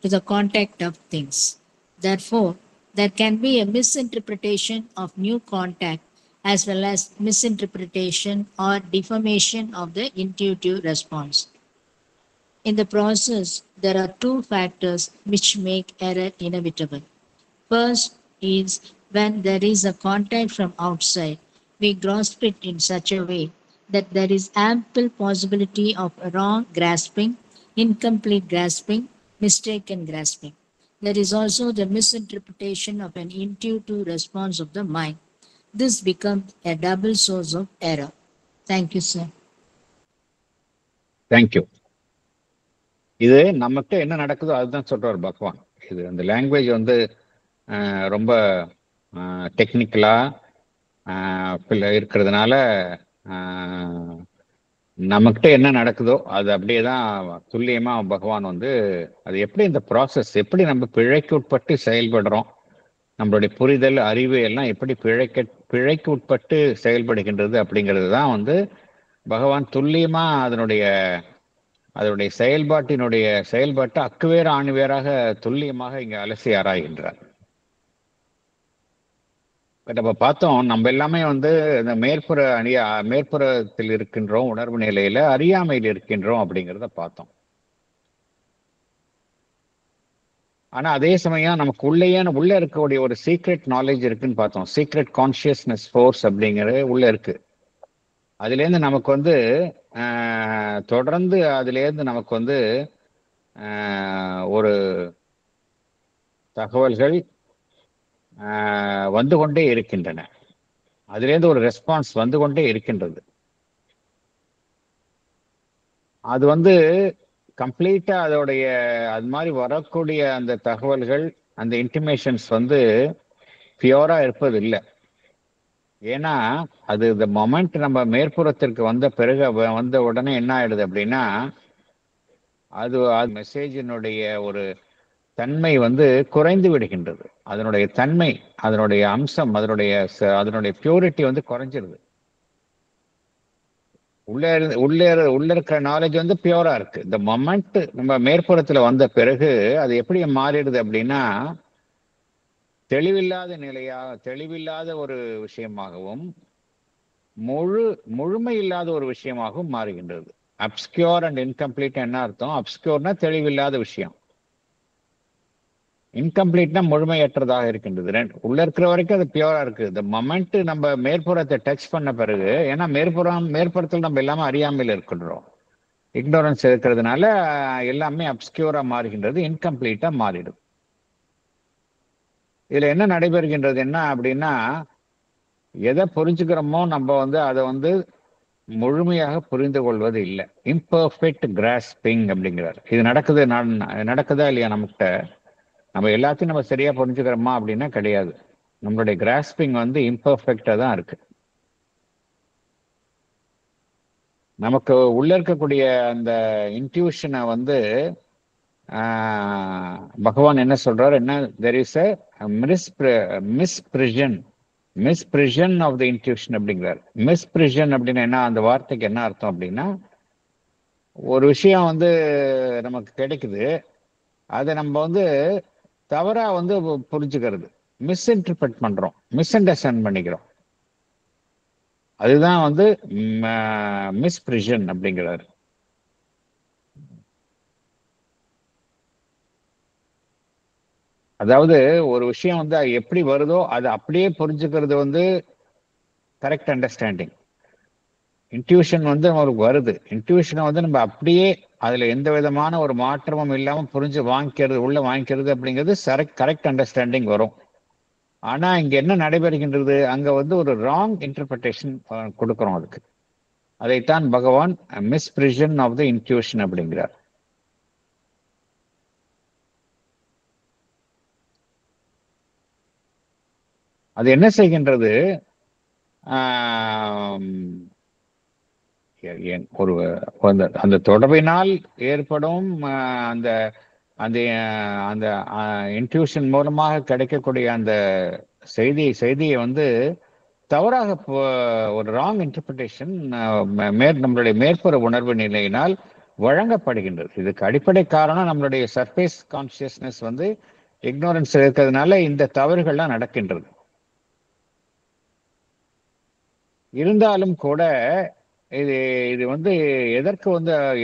to the contact of things. Therefore, there can be a misinterpretation of new contact as well as misinterpretation or deformation of the intuitive response. In the process, there are two factors which make error inevitable. First is when there is a contact from outside, we grasp it in such a way that there is ample possibility of wrong grasping, incomplete grasping, mistaken grasping. There is also the misinterpretation of an intuitive response of the mind. This becomes a double source of error. Thank you, sir. Thank you. இது நமக்கு என்ன நடக்குதோ அதுதான் சொல்றாரு பகவான். இது அந்த language வந்து ரொம்ப டெக்னிக்கலா இருக்கிறதுனால நமக்கிட்ட என்ன நடக்குதோ அது அப்படியே தான் துல்லியமா பகவான் வந்து அது எப்படி இந்த ப்ராசஸ் எப்படி நம்ம பிழைக்கு உட்பட்டு செயல்படுறோம், நம்மளுடைய புரிதல் அறிவு எல்லாம் எப்படி பிழைக்கு உட்பட்டு செயல்படுகின்றது அப்படிங்கிறது தான் வந்து பகவான் துல்லியமா அதனுடைய செயல்பாட்டை அக்குவேறு ஆணிவேராக துல்லியமாக இங்க அலசி ஆராய்கின்றார். நம்ம பார்த்தோம், நம்ம எல்லாமே வந்து இந்த மேற்புறத்தில் இருக்கின்றோம், உணர்வு நிலையில அறியாமையில் இருக்கின்றோம் அப்படிங்கிறத பார்த்தோம். ஆனா அதே சமயம் நமக்கு உள்ள இருக்கக்கூடிய ஒரு சீக்ரெட் நாலேஜ் இருக்குன்னு பார்த்தோம். சீக்ரெட் கான்சியஸ்னஸ் ஃபோர்ஸ் அப்படிங்கிறது உள்ள இருக்கு. அதுலேருந்து நமக்கு வந்து தொடர்ந்து அதுலேருந்து நமக்கு வந்து ஒரு தகவல்கள் வந்து கொண்டே இருக்கின்றன. அதுலேருந்து ஒரு ரெஸ்பான்ஸ் வந்து கொண்டே இருக்கின்றது. அது வந்து கம்ப்ளீட்டா அது மாதிரி வரக்கூடிய அந்த தகவல்கள், அந்த இன்டிமேஷன்ஸ் வந்து பியூரா இருப்பது இல்லை. ஏன்னா அது இந்த மொமெண்ட் நம்ம மேற்புறத்திற்கு வந்த பிறகு வந்த உடனே என்ன ஆயிடுது அப்படின்னா அது மெசேஜினுடைய ஒரு தன்மை வந்து குறைந்து விடுகின்றது. அதனுடைய தன்மை, அதனுடைய அம்சம், அதனுடைய பியூரிட்டி வந்து குறைஞ்சிருது. உள்ள இருக்கிற நாலேஜ் வந்து பியூரா இருக்கு. இந்த மொமெண்ட் நம்ம மேற்புறத்துல வந்த பிறகு அது எப்படி மாறிடுது அப்படின்னா தெளிவில்லாத ஒரு விஷயமாகவும் முழுமை இல்லாத ஒரு விஷயமாகவும் மாறுகின்றது. அப்ஸ்கியூர் அண்ட் இன்கம்ப்ளீட் என்ன அர்த்தம்? அப்ஸ்கியூர்னா தெளிவில்லாத விஷயம், இன்கம்ப்ளீட்னா முழுமையற்றதாக இருக்கின்றது. உள்ள இருக்கிற வரைக்கும் அது பியூரா இருக்கு. இந்த மொமெண்ட் நம்ம மேற்புறத்தை டச் பண்ண பிறகு, ஏன்னா மேற்புறத்தில் நம்ம எல்லாமே அறியாமையில் இருக்கின்றோம். இக்னோரன்ஸ் இருக்கிறதுனால எல்லாமே அப்ஸ்கியூரா மாறுகின்றது, இன்கம்ப்ளீட்டா மாறிடும். இதுல என்ன நடைபெறுகின்றது என்ன அப்படின்னா, எதை புரிஞ்சுக்கிறோமோ நம்ம வந்து அதை வந்து முழுமையாக புரிந்து கொள்வது இல்லை. இம்பர்ஃபெக்ட் கிராஸ்பிங் அப்படிங்கிறார். இது நடக்குதா இல்லையா நமக்கிட்ட? நம்ம எல்லாத்தையும் நம்ம சரியா புரிஞ்சுக்கிறோமா அப்படின்னா கிடையாது. நம்மளுடைய கிராஸ்பிங் வந்து இம்பர்ஃபெக்டா தான் இருக்கு. நமக்கு உள்ள இருக்கக்கூடிய அந்த இன்ட்யூஷனை வந்து பகவான் என்ன சொல்றாரு, என்ன there is a misprision of the intuition அப்படிங்கிறார். மிஸ்பிரிஷன் அப்படின்னா என்ன, அந்த வார்த்தைக்கு என்ன அர்த்தம் அப்படின்னா, ஒரு விஷயம் வந்து நமக்கு கிடைக்குது, அதை நம்ம வந்து தவறா வந்து புரிஞ்சுக்கிறது, மிஸ்இன்டர்பிரட் பண்றோம், மிஸ் அண்டர்ஸ்டாண்ட் பண்ணிக்கிறோம். அதுதான் வந்து மிஸ்பிரிஷன் அப்படிங்கிறாரு. அதாவது ஒரு விஷயம் வந்து எப்படி வருதோ அதை அப்படியே புரிஞ்சுக்கிறது வந்து கரெக்ட் அண்டர்ஸ்டாண்டிங். இன்ட்யூஷன் வந்து நமக்கு வருது, இன்ட்யூஷனை வந்து நம்ம அப்படியே அதுல எந்த விதமான ஒரு மாற்றமும் இல்லாம புரிஞ்சு வாங்கிக்கிறது அப்படிங்கிறது கரெக்ட் அண்டர்ஸ்டாண்டிங் வரும். ஆனா இங்க என்ன நடைபெறுகின்றது, அங்க வந்து ஒரு ராங் இன்டர்பிரிட்டேஷன் கொடுக்கிறோம் அதுக்கு. அதைத்தான் பகவான் மிஸ்பிரிஷன் ஆஃப் த இன்ட்யூஷன் அப்படிங்கிறார். அது என்ன செய்கின்றது, ஒரு அந்த தொடர்பினால் ஏற்படும் அந்த அந்த அந்த இன்ட்யூஷன் மூலமாக கிடைக்கக்கூடிய அந்த செய்தியை வந்து தவறாக ஒரு ராங் இன்டர்பிரிட்டேஷன் நம்மளுடைய மேற்புற உணர்வு நிலையினால் வழங்கப்படுகின்றது. இதுக்கு அடிப்படை காரணம் நம்மளுடைய சர்ஃபேஸ் கான்சியஸ்னஸ் வந்து இக்னோரன்ஸ் இருக்கிறதுனால இந்த தவறுகள்லாம் நடக்கின்றது. இருந்தாலும் கூட இது வந்து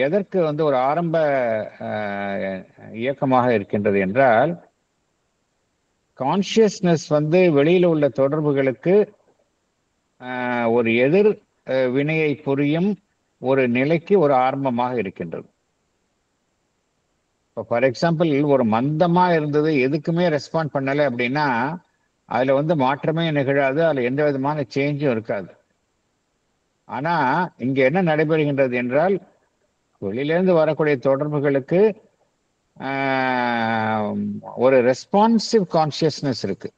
எதற்கு வந்து ஒரு ஆரம்ப இயக்கமாக இருக்கின்றது என்றால், கான்சியஸ்னஸ் வந்து வெளியில உள்ள தொடர்புகளுக்கு ஒரு எதிர் வினையை புரியும் ஒரு நிலைக்கு ஒரு ஆரம்பமாக இருக்கின்றது. இப்போ ஃபார் எக்ஸாம்பிள், ஒரு மந்தமா இருந்தது, எதுக்குமே ரெஸ்பாண்ட் பண்ணலை அப்படின்னா அதுல வந்து மாற்றமே நிகழாது, அதுல எந்த விதமான சேஞ்சும் இருக்காது. ஆனா இங்க என்ன நடைபெறுகின்றது என்றால், வெளியிலிருந்து வரக்கூடிய தொடர்புகளுக்கு ஒரு ரெஸ்பான்சிவ் கான்சியஸ்னஸ் இருக்கு.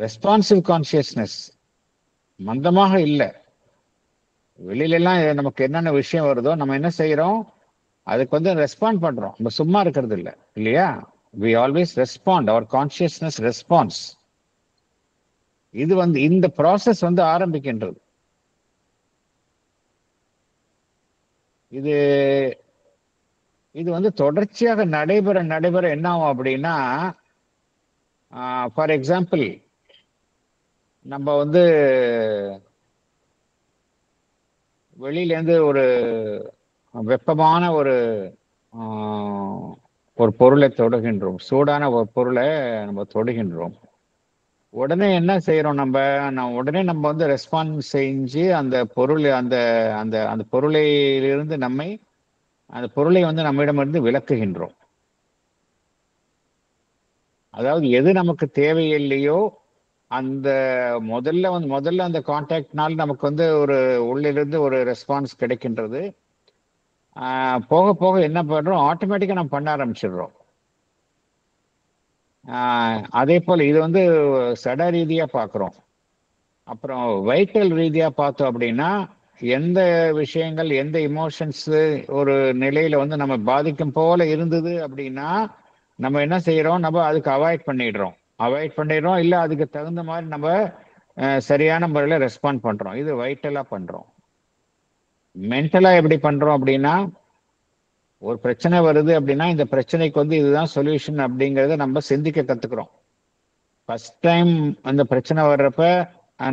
ரெஸ்பான்சிவ் கான்சியஸ்னஸ் மந்தமாக இல்லை. வெளியிலலாம் நமக்கு என்னென்ன விஷயம் வருதோ நம்ம என்ன செய்யறோம், அதுக்கு வந்து ரெஸ்பாண்ட் பண்றோம். நம்ம சும்மா இருக்கிறது இல்லை இல்லையா? we always respond, our consciousness response. இது வந்து இந்த ப்ராசஸ் வந்து ஆரம்பிக்கின்றது. இது வந்து தொடர்ச்சியாக நடைபெற என்ன ஆகும் அப்படின்னா, ஃபார் எக்ஸாம்பிள், நம்ம வந்து வெளியிலேருந்து ஒரு வெப்பமான ஒரு பொருளை தொடுகின்றோம், சூடான ஒரு பொருளை நம்ம தொடுகின்றோம். உடனே என்ன செய்யறோம், உடனே நம்ம வந்து ரெஸ்பான்ஸ் செஞ்சு அந்த பொருளையிலிருந்து அந்த பொருளை வந்து நம்மிடமிருந்து விலக்குகின்றோம். அதாவது எது நமக்கு தேவையில்லையோ அந்த முதல்ல அந்த கான்டாக்ட்னால் நமக்கு வந்து ஒரு உள்ளிலிருந்து ஒரு ரெஸ்பான்ஸ் கிடைக்கின்றது. போக போக என்ன பண்றோம், ஆட்டோமேட்டிக்கா நம்ம பண்ண ஆரம்பிச்சிடுறோம். அதே போல இது வந்து சட ரீதியா பார்க்குறோம். அப்புறம் வைட்டல் ரீதியா பார்த்தோம் அப்படின்னா, எந்த விஷயங்கள் எந்த இமோஷன்ஸ் ஒரு நிலையில வந்து நம்ம பாதிக்கும் போல இருந்தது அப்படின்னா நம்ம என்ன செய்யறோம், நம்ம அதுக்கு அவாய்ட் பண்ணிடுறோம், இல்லை அதுக்கு தகுந்த மாதிரி நம்ம சரியான முறையில் ரெஸ்பாண்ட் பண்றோம். இது வைட்டலா பண்றோம். மென்டலா எப்படி பண்றோம் அப்படின்னா, ஒரு பிரச்சனை வருது அப்படின்னா இந்த பிரச்சனைக்கு வந்து இதுதான் சொல்யூஷன் அப்படிங்கிறத நம்ம சிந்திக்க கத்துக்கிறோம். ஃபர்ஸ்ட் டைம் அந்த பிரச்சனை வர்றப்ப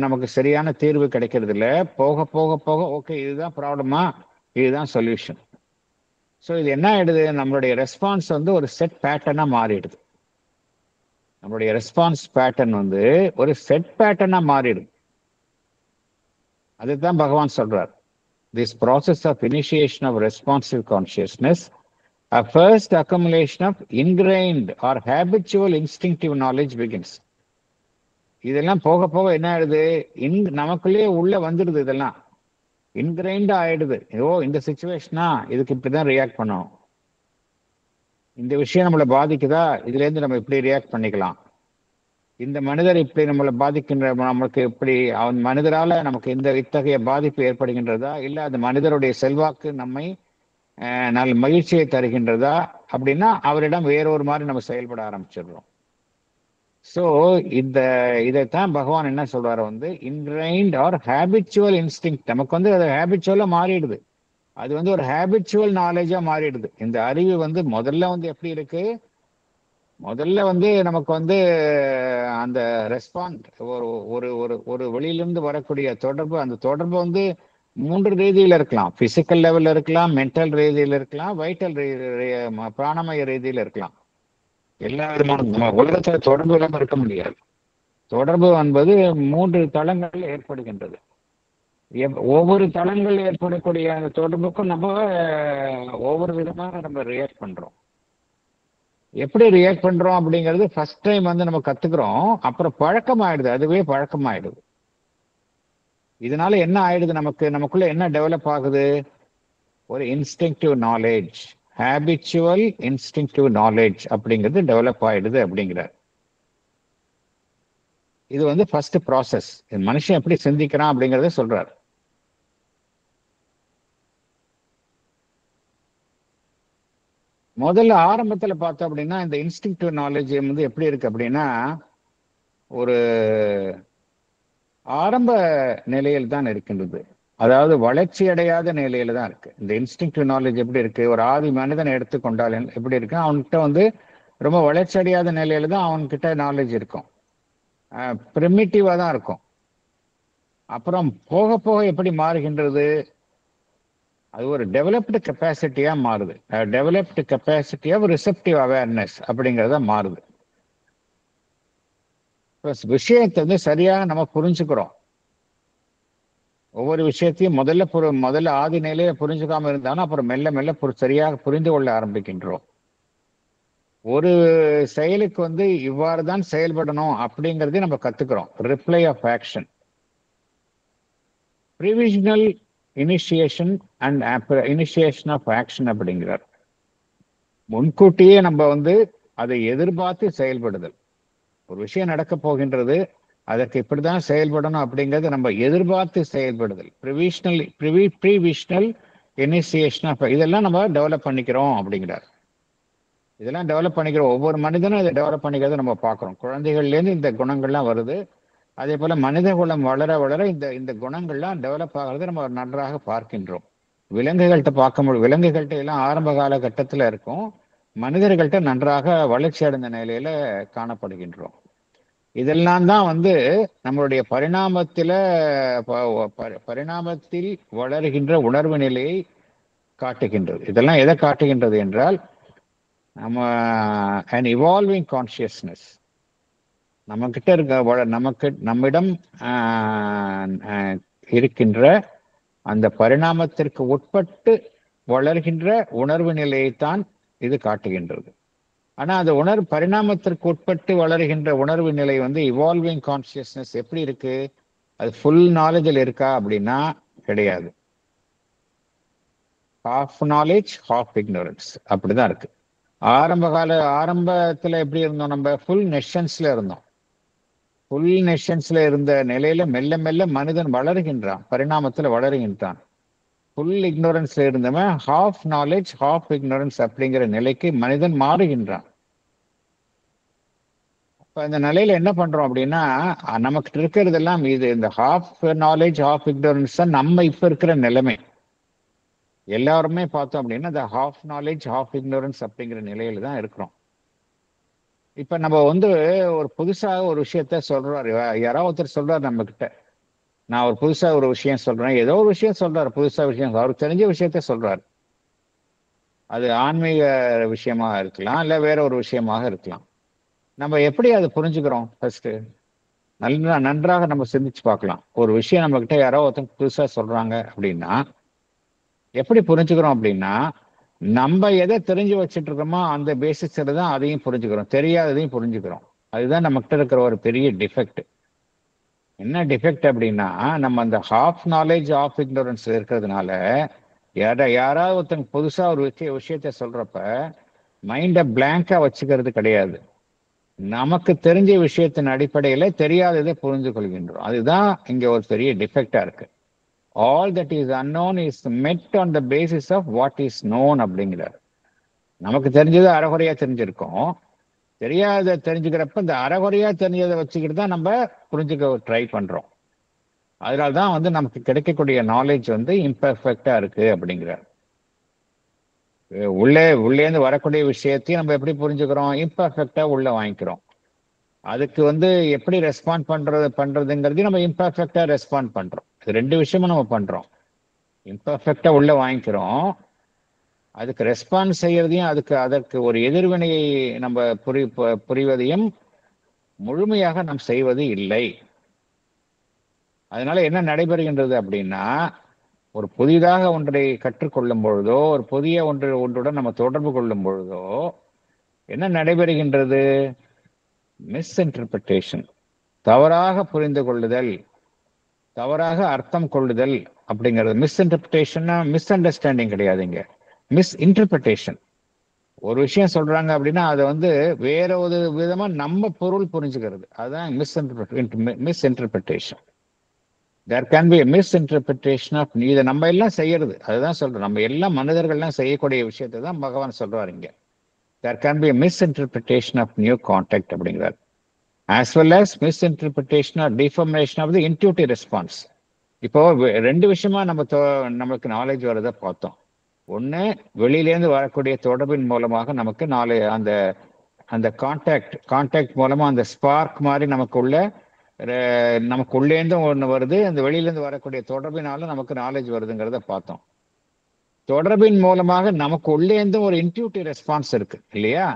நமக்கு சரியான தீர்வு கிடைக்கிறது இல்லை. போக போக போக ஓகே இதுதான் ப்ராப்ளமா, இதுதான் சொல்யூஷன். ஸோ இது என்ன ஆயிடுது, நம்மளுடைய ரெஸ்பான்ஸ் வந்து ஒரு செட் பேட்டர்னா மாறிடுது. நம்மளுடைய ரெஸ்பான்ஸ் பேட்டர்ன் வந்து ஒரு செட் பேட்டர்னா மாறிடுது. அதுதான் பகவான் சொல்றார். this process of initiation of responsive consciousness, a first accumulation of ingrained or habitual instinctive knowledge begins. இதெல்லாம் போக போக என்ன ஆயிடுது, நமக்குள்ளேயே உள்ள வந்துடுது. இதெல்லாம் இன்கிரைண்டா ஆயிடுது. இந்த சிச்சுவேஷனா இதுக்கு இப்படிதான் ரியாக்ட் பண்ணணும், இந்த விஷயம் நம்மளை பாதிக்குதா, இதுல இருந்து நம்ம இப்படி ரியாக்ட் பண்ணிக்கலாம், இந்த மனிதர் இப்படி நம்மளை பாதிக்கின்ற, நமக்கு இப்படி அவன் மனிதரால நமக்கு இத்தகைய பாதிப்பு ஏற்படுகின்றதா, இல்ல அந்த மனிதருடைய செல்வாக்கு நம்மை நல்ல மகிழ்ச்சியை தருகின்றதா அப்படின்னா அவரிடம் வேறொரு மாதிரி நம்ம செயல்பட ஆரம்பிச்சிடுறோம். ஸோ இதைத்தான் பகவான் என்ன சொல்றாரு, இன்கிரைண்ட் ஆர் ஹேபிச்சுவல் இன்ஸ்டிங். நமக்கு அது ஹேபிச்சுவலா மாறிடுது. அது ஒரு ஹேபிச்சுவல் நாலேஜா மாறிடுது. இந்த அறிவு முதல்ல எப்படி இருக்கு, முதல்ல நமக்கு அந்த ரெஸ்பாண்ட், ஒரு ஒரு ஒரு வெளியிலிருந்து வரக்கூடிய தொடர்பு, அந்த தொடர்பு 3 ரீதியில இருக்கலாம். பிசிக்கல் லெவல்ல இருக்கலாம், மென்டல் ரீதியில இருக்கலாம், வைட்டல் பிராணமய ரீதியில இருக்கலாம். எல்லா விதமான நம்ம உலகத்துல தொடர்பு இல்லாம இருக்க முடியாது. தொடர்பு 3 தளங்கள் ஏற்படுகின்றது. ஒவ்வொரு தளங்கள் ஏற்படக்கூடிய அந்த தொடர்புக்கும் நம்ம ஒவ்வொரு விதமாக நம்ம ரியாக்ட் பண்றோம். எப்படி ரியாக்ட் பண்றோம் அப்படிங்கிறது ஃபர்ஸ்ட் டைம் நம்ம கத்துக்கிறோம், அப்புறம் பழக்கமாயிடுது, அதுவே பழக்கமாயிடுது. இதனால என்ன ஆயிடுது, நமக்குள்ள என்ன டெவலப் ஆகுது, ஒரு instinctive knowledge, habitual instinctive knowledge அப்படிங்கிறது டெவலப் ஆயிடுது அப்படிங்கிறார். இது ஃபர்ஸ்ட் ப்ராசஸ். மனுஷன் எப்படி சிந்திக்கிறான் அப்படிங்கிறத சொல்றார். முதல்ல ஆரம்பத்துல பார்த்தோம் அப்படின்னா இந்த இன்ஸ்டிங்டிவ் நாலேஜ் எப்படி இருக்கு அப்படின்னா ஒரு ஆரம்ப நிலையில் தான் இருக்கின்றது. அதாவது வளர்ச்சி அடையாத நிலையில தான் இருக்கு. இந்த இன்ஸ்டிங்டிவ் நாலேஜ் எப்படி இருக்கு, ஒரு ஆதி மனிதனை எடுத்துக்கொண்டால் எப்படி இருக்கு, அவன்கிட்ட ரொம்ப வளர்ச்சி அடையாத நிலையில தான் அவன்கிட்ட நாலேஜ் இருக்கும், பிரிமிட்டிவா தான் இருக்கும். அப்புறம் போக போக எப்படி மாறுகின்றது, அது ஒரு டெவலப்டு கெப்பாசிட்டியா மாறுது. Developed capacity of receptive awareness அப்படிங்கிறத மாறுது. விஷயத்தை சரியாக நம்ம புரிஞ்சுக்கிறோம். ஒவ்வொரு விஷயத்தையும் முதல்ல ஆதி நிலையில புரிஞ்சுக்காம இருந்தாலும் அப்புறம் மெல்ல மெல்ல சரியாக புரிந்து கொள்ள ஆரம்பிக்கின்றோம். ஒரு செயலுக்கு இவ்வாறு தான் செயல்படணும் அப்படிங்கிறதே நம்ம கத்துக்கிறோம். Reply of action, provisional initiation and initiation of action அப்படிங்கிறார். முன்கூட்டியே நம்ம அதை எதிர்பார்த்து செயல்படுதல். ஒரு விஷயம் நடக்க போகின்றது, அதற்கு இப்படிதான் செயல்படணும் அப்படிங்கிறது நம்ம எதிர்பார்த்து செயல்படுதல். ப்ரிவிஷனல் இனிஷியேஷன் ஆஃப், இதெல்லாம் நம்ம டெவலப் பண்ணிக்கிறோம் அப்படிங்கிறார். இதெல்லாம் டெவலப் பண்ணிக்கிறோம். ஒவ்வொரு மனிதனும் இதை டெவலப் பண்ணிக்கிறத நம்ம பார்க்குறோம். குழந்தைகள்லேருந்து இந்த குணங்கள்லாம் வருது. அதே போல மனித குலம் வளர வளர இந்த குணங்கள்லாம் டெவலப் ஆகிறது நம்ம நன்றாக பார்க்கின்றோம். விலங்குகள்கிட்ட பார்க்க முடியும். விலங்குகள்கிட்ட எல்லாம் ஆரம்ப காலகட்டத்தில் இருக்கும், மனிதர்கள்ட்ட நன்றாக வளர்ச்சி அடைந்த நிலையில காணப்படுகின்றோம். இதெல்லாம் தான் நம்மளுடைய பரிணாமத்தில் வளர்கின்ற உணர்வு நிலையை காட்டுகின்றது. இதெல்லாம் எதை காட்டுகின்றது என்றால் நம்ம an evolving consciousness, நம்மகிட்ட இருக்க நம்மிடம் இருக்கின்ற அந்த பரிணாமத்திற்கு உட்பட்டு வளர்கின்ற உணர்வு நிலையைத்தான் இது காட்டுகின்றது. ஆனா அந்த பரிணாமத்திற்கு உட்பட்டு வளர்கின்ற உணர்வு நிலை இவால்விங் கான்சியஸ்னஸ் எப்படி இருக்கு, அது ஃபுல் நாலேஜில் இருக்கா அப்படின்னா கிடையாது. ஹாஃப் நாலேஜ் ஹாஃப் இக்னோரன்ஸ் அப்படிதான் இருக்கு. ஆரம்பத்துல எப்படி இருந்தோம், நம்ம ஃபுல் நெஷன்ஸ்ல இருந்தோம். ஃபுல் நெஷன்ஸ்ல இருந்த நிலையில மெல்ல மெல்ல மனிதன் வளர்கின்றான், பரிணாமத்துல வளர்கின்றான். ஃபுல் இக்னோரன்ஸ்ல இருந்தவன் ஹாஃப் நாலேஜ் ஹாஃப் இக்னோரன்ஸ் அப்படிங்கிற நிலைக்கு மனிதன் மாறுகின்றான். இப்ப இந்த நிலையில என்ன பண்றோம் அப்படின்னா நமக்கு இருக்கிறதெல்லாம் இந்த ஹாஃப் நாலேஜ் ஹாஃப் இக்னோரன்ஸ் தான் நம்ம இப்ப இருக்கிற நிலைமை. எல்லாருமே பார்த்தோம் அப்படின்னா இந்த ஹாஃப் நாலேஜ் ஹாஃப் இக்னோரன்ஸ் அப்படிங்கிற நிலையில தான் இருக்கிறோம். இப்ப நம்ம ஒரு புதுசாக ஒரு விஷயத்த சொல்றாரு, யாராவது ஒருத்தர் சொல்றாரு நம்ம கிட்ட, நான் ஒரு புதுசா ஒரு விஷயம் சொல்றேன், ஏதோ ஒரு விஷயம் சொல்றாரு, புதுசா விஷயம், அவருக்கு தெரிஞ்ச விஷயத்த சொல்றாரு. அது ஆன்மீக விஷயமா இருக்கலாம், இல்ல வேற ஒரு விஷயமாக இருக்கலாம். நம்ம எப்படி அதை புரிஞ்சுக்கிறோம், ஃபர்ஸ்ட் நன்றாக நம்ம சிந்திச்சு பார்க்கலாம். ஒரு விஷயம் நம்ம கிட்ட யாரோ ஒருத்தங்க புதுசா சொல்றாங்க அப்படின்னா எப்படி புரிஞ்சுக்கிறோம் அப்படின்னா, நம்ம எதை தெரிஞ்சு வச்சுட்டு இருக்கோமோ அந்த பேசிஸ்ல தான் அதையும் புரிஞ்சுக்கிறோம், தெரியாததையும் புரிஞ்சுக்கிறோம். அதுதான் நம்மகிட்ட இருக்கிற ஒரு பெரிய டிஃபெக்ட். என்ன டிஃபெக்ட் அப்படின்னா, நம்ம அந்த ஹாஃப் நாலேஜ் ஆஃப் இக்னோரன்ஸ் இருக்கிறதுனால யாராவது ஒருத்தங்க புதுசா ஒரு விஷயத்த சொல்றப்ப மைண்டை பிளாங்கா வச்சுக்கிறது கிடையாது. நமக்கு தெரிஞ்ச விஷயத்தின் அடிப்படையில தெரியாததை புரிந்து கொள்கின்றோம். அதுதான் இங்க ஒரு பெரிய டிஃபெக்டா இருக்கு. All that is unknown is met on the basis of what is known அப்படிங்கிறார். நமக்கு தெரிஞ்சது அறகுறையா தெரிஞ்சிருக்கோம். தெரியாத தெரிஞ்சுக்கிறப்ப இந்த அறகுறையா தெரிஞ்சதை வச்சுக்கிட்டு தான் நம்ம புரிஞ்சுக்க ட்ரை பண்றோம். அதனால்தான் நமக்கு கிடைக்கக்கூடிய நாலேஜ் இம்பர்ஃபெக்டா இருக்கு அப்படிங்கிறார். உள்ளேந்து வரக்கூடிய விஷயத்தையும் நம்ம எப்படி புரிஞ்சுக்கிறோம்? இம்பர்ஃபெக்டா உள்ள வாங்கிக்கிறோம். அதுக்கு எப்படி ரெஸ்பாண்ட் பண்றதுங்கிறது நம்ம இம்பர்ஃபெக்டா ரெஸ்பாண்ட் பண்றோம். இது ரெண்டு விஷயமும் நம்ம பண்றோம். இம்பர்ஃபெக்டா உள்ள வாங்கிக்கிறோம், அதுக்கு ரெஸ்பான்ஸ் செய்யறதையும் அதற்கு ஒரு எதிர்வினையை நம்ம புரிவதையும் முழுமையாக நாம் செய்வது இல்லை. அதனால என்ன நடைபெறுகின்றது அப்படின்னா, ஒரு புதிதாக ஒன்றை கற்றுக்கொள்ளும் பொழுதோ, ஒரு புதிய ஒன்றுடன் நம்ம தொடர்பு கொள்ளும் பொழுதோ என்ன நடைபெறுகின்றது? மிஸ்இன்டர்பிரிட்டேஷன், தவறாக புரிந்து கொள்ளுதல், தவறாக அர்த்தம் கொள்ளுதல் அப்படிங்கிறது. மிஸ்இன்டர்பிரிட்டேஷன்னா மிஸ் அண்டர்ஸ்டாண்டிங் கிடையாதுங்க, மிஸ்இன்டர்பிரிட்டேஷன். ஒரு விஷயம் சொல்றாங்க அப்படின்னா அதை வேற ஒரு விதமா நம்ம பொருள் புரிஞ்சுக்கிறது, அதுதான் misinterpretation. There can be a misinterpretation of இதை நம்ம எல்லாம் செய்யறது. அதுதான் சொல்றோம், நம்ம எல்லாம் மனிதர்கள்லாம் செய்யக்கூடிய விஷயத்தை தான் பகவான் சொல்றாரு இங்க. There can be a misinterpretation of new contact அப்படிங்கிறார். As well as misinterpretation or deformation of the intuitive response. இப்போ ரெண்டு விஷயமா நமக்கு நாலேஜ் வரதை பார்த்தோம். ஒண்ணு, வெளியிலேருந்து வரக்கூடிய தொடர்பின் மூலமாக நமக்கு அந்த கான்டாக்ட் மூலமா அந்த ஸ்பார்க் மாதிரி நமக்கு உள்ளேருந்து ஒண்ணு வருது, அந்த வெளியிலேருந்து வரக்கூடிய தொடர்பினால நமக்கு நாலேஜ் வருதுங்கிறத பார்த்தோம். தொடர்பின் மூலமாக நமக்கு உள்ளேருந்து ஒரு இன்ட்யூட்டிவ் ரெஸ்பான்ஸ் இருக்கு இல்லையா?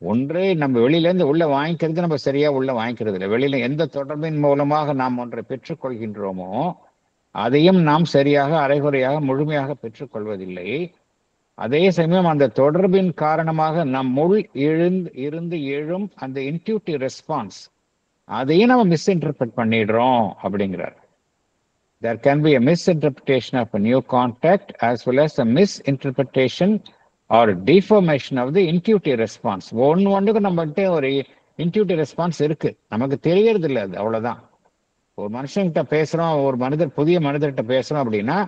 ஒன்று, நம்ம வெளியிலேருந்து உள்ள வாங்கிக்கிறது நம்ம சரியா உள்ள வாங்கிக்கிறது இல்லை. வெளியில எந்த தொடர்பின் மூலமாக நாம் ஒன்றை பெற்றுக்கொள்கின்றோமோ அதையும் நாம் சரியாக அரைகுறையாக முழுமையாக பெற்றுக்கொள்வதில்லை. அதே சமயம் அந்த தொடர்பின் காரணமாக நம்முள் இருந்து எழும் அந்த இன்ட்யூட்டிவ் ரெஸ்பான்ஸ் அதையும் நம்ம மிஸ்இன்டர்பிரட் பண்ணிடுறோம் அப்படிங்கிறார். There can be a misinterpretation of a new contact as well as a misinterpretation or deformation of the intuitive response. ஒன்றுக்கு நம்மகிட்ட ஒரு இன்ட்யூட்டிவ் ரெஸ்பான்ஸ் இருக்கு, நமக்கு தெரியறது இல்லை, அது அவ்வளவுதான். ஒரு மனுஷன்கிட்ட பேசுறோம், ஒரு புதிய மனிதர்கிட்ட பேசுறோம் அப்படின்னா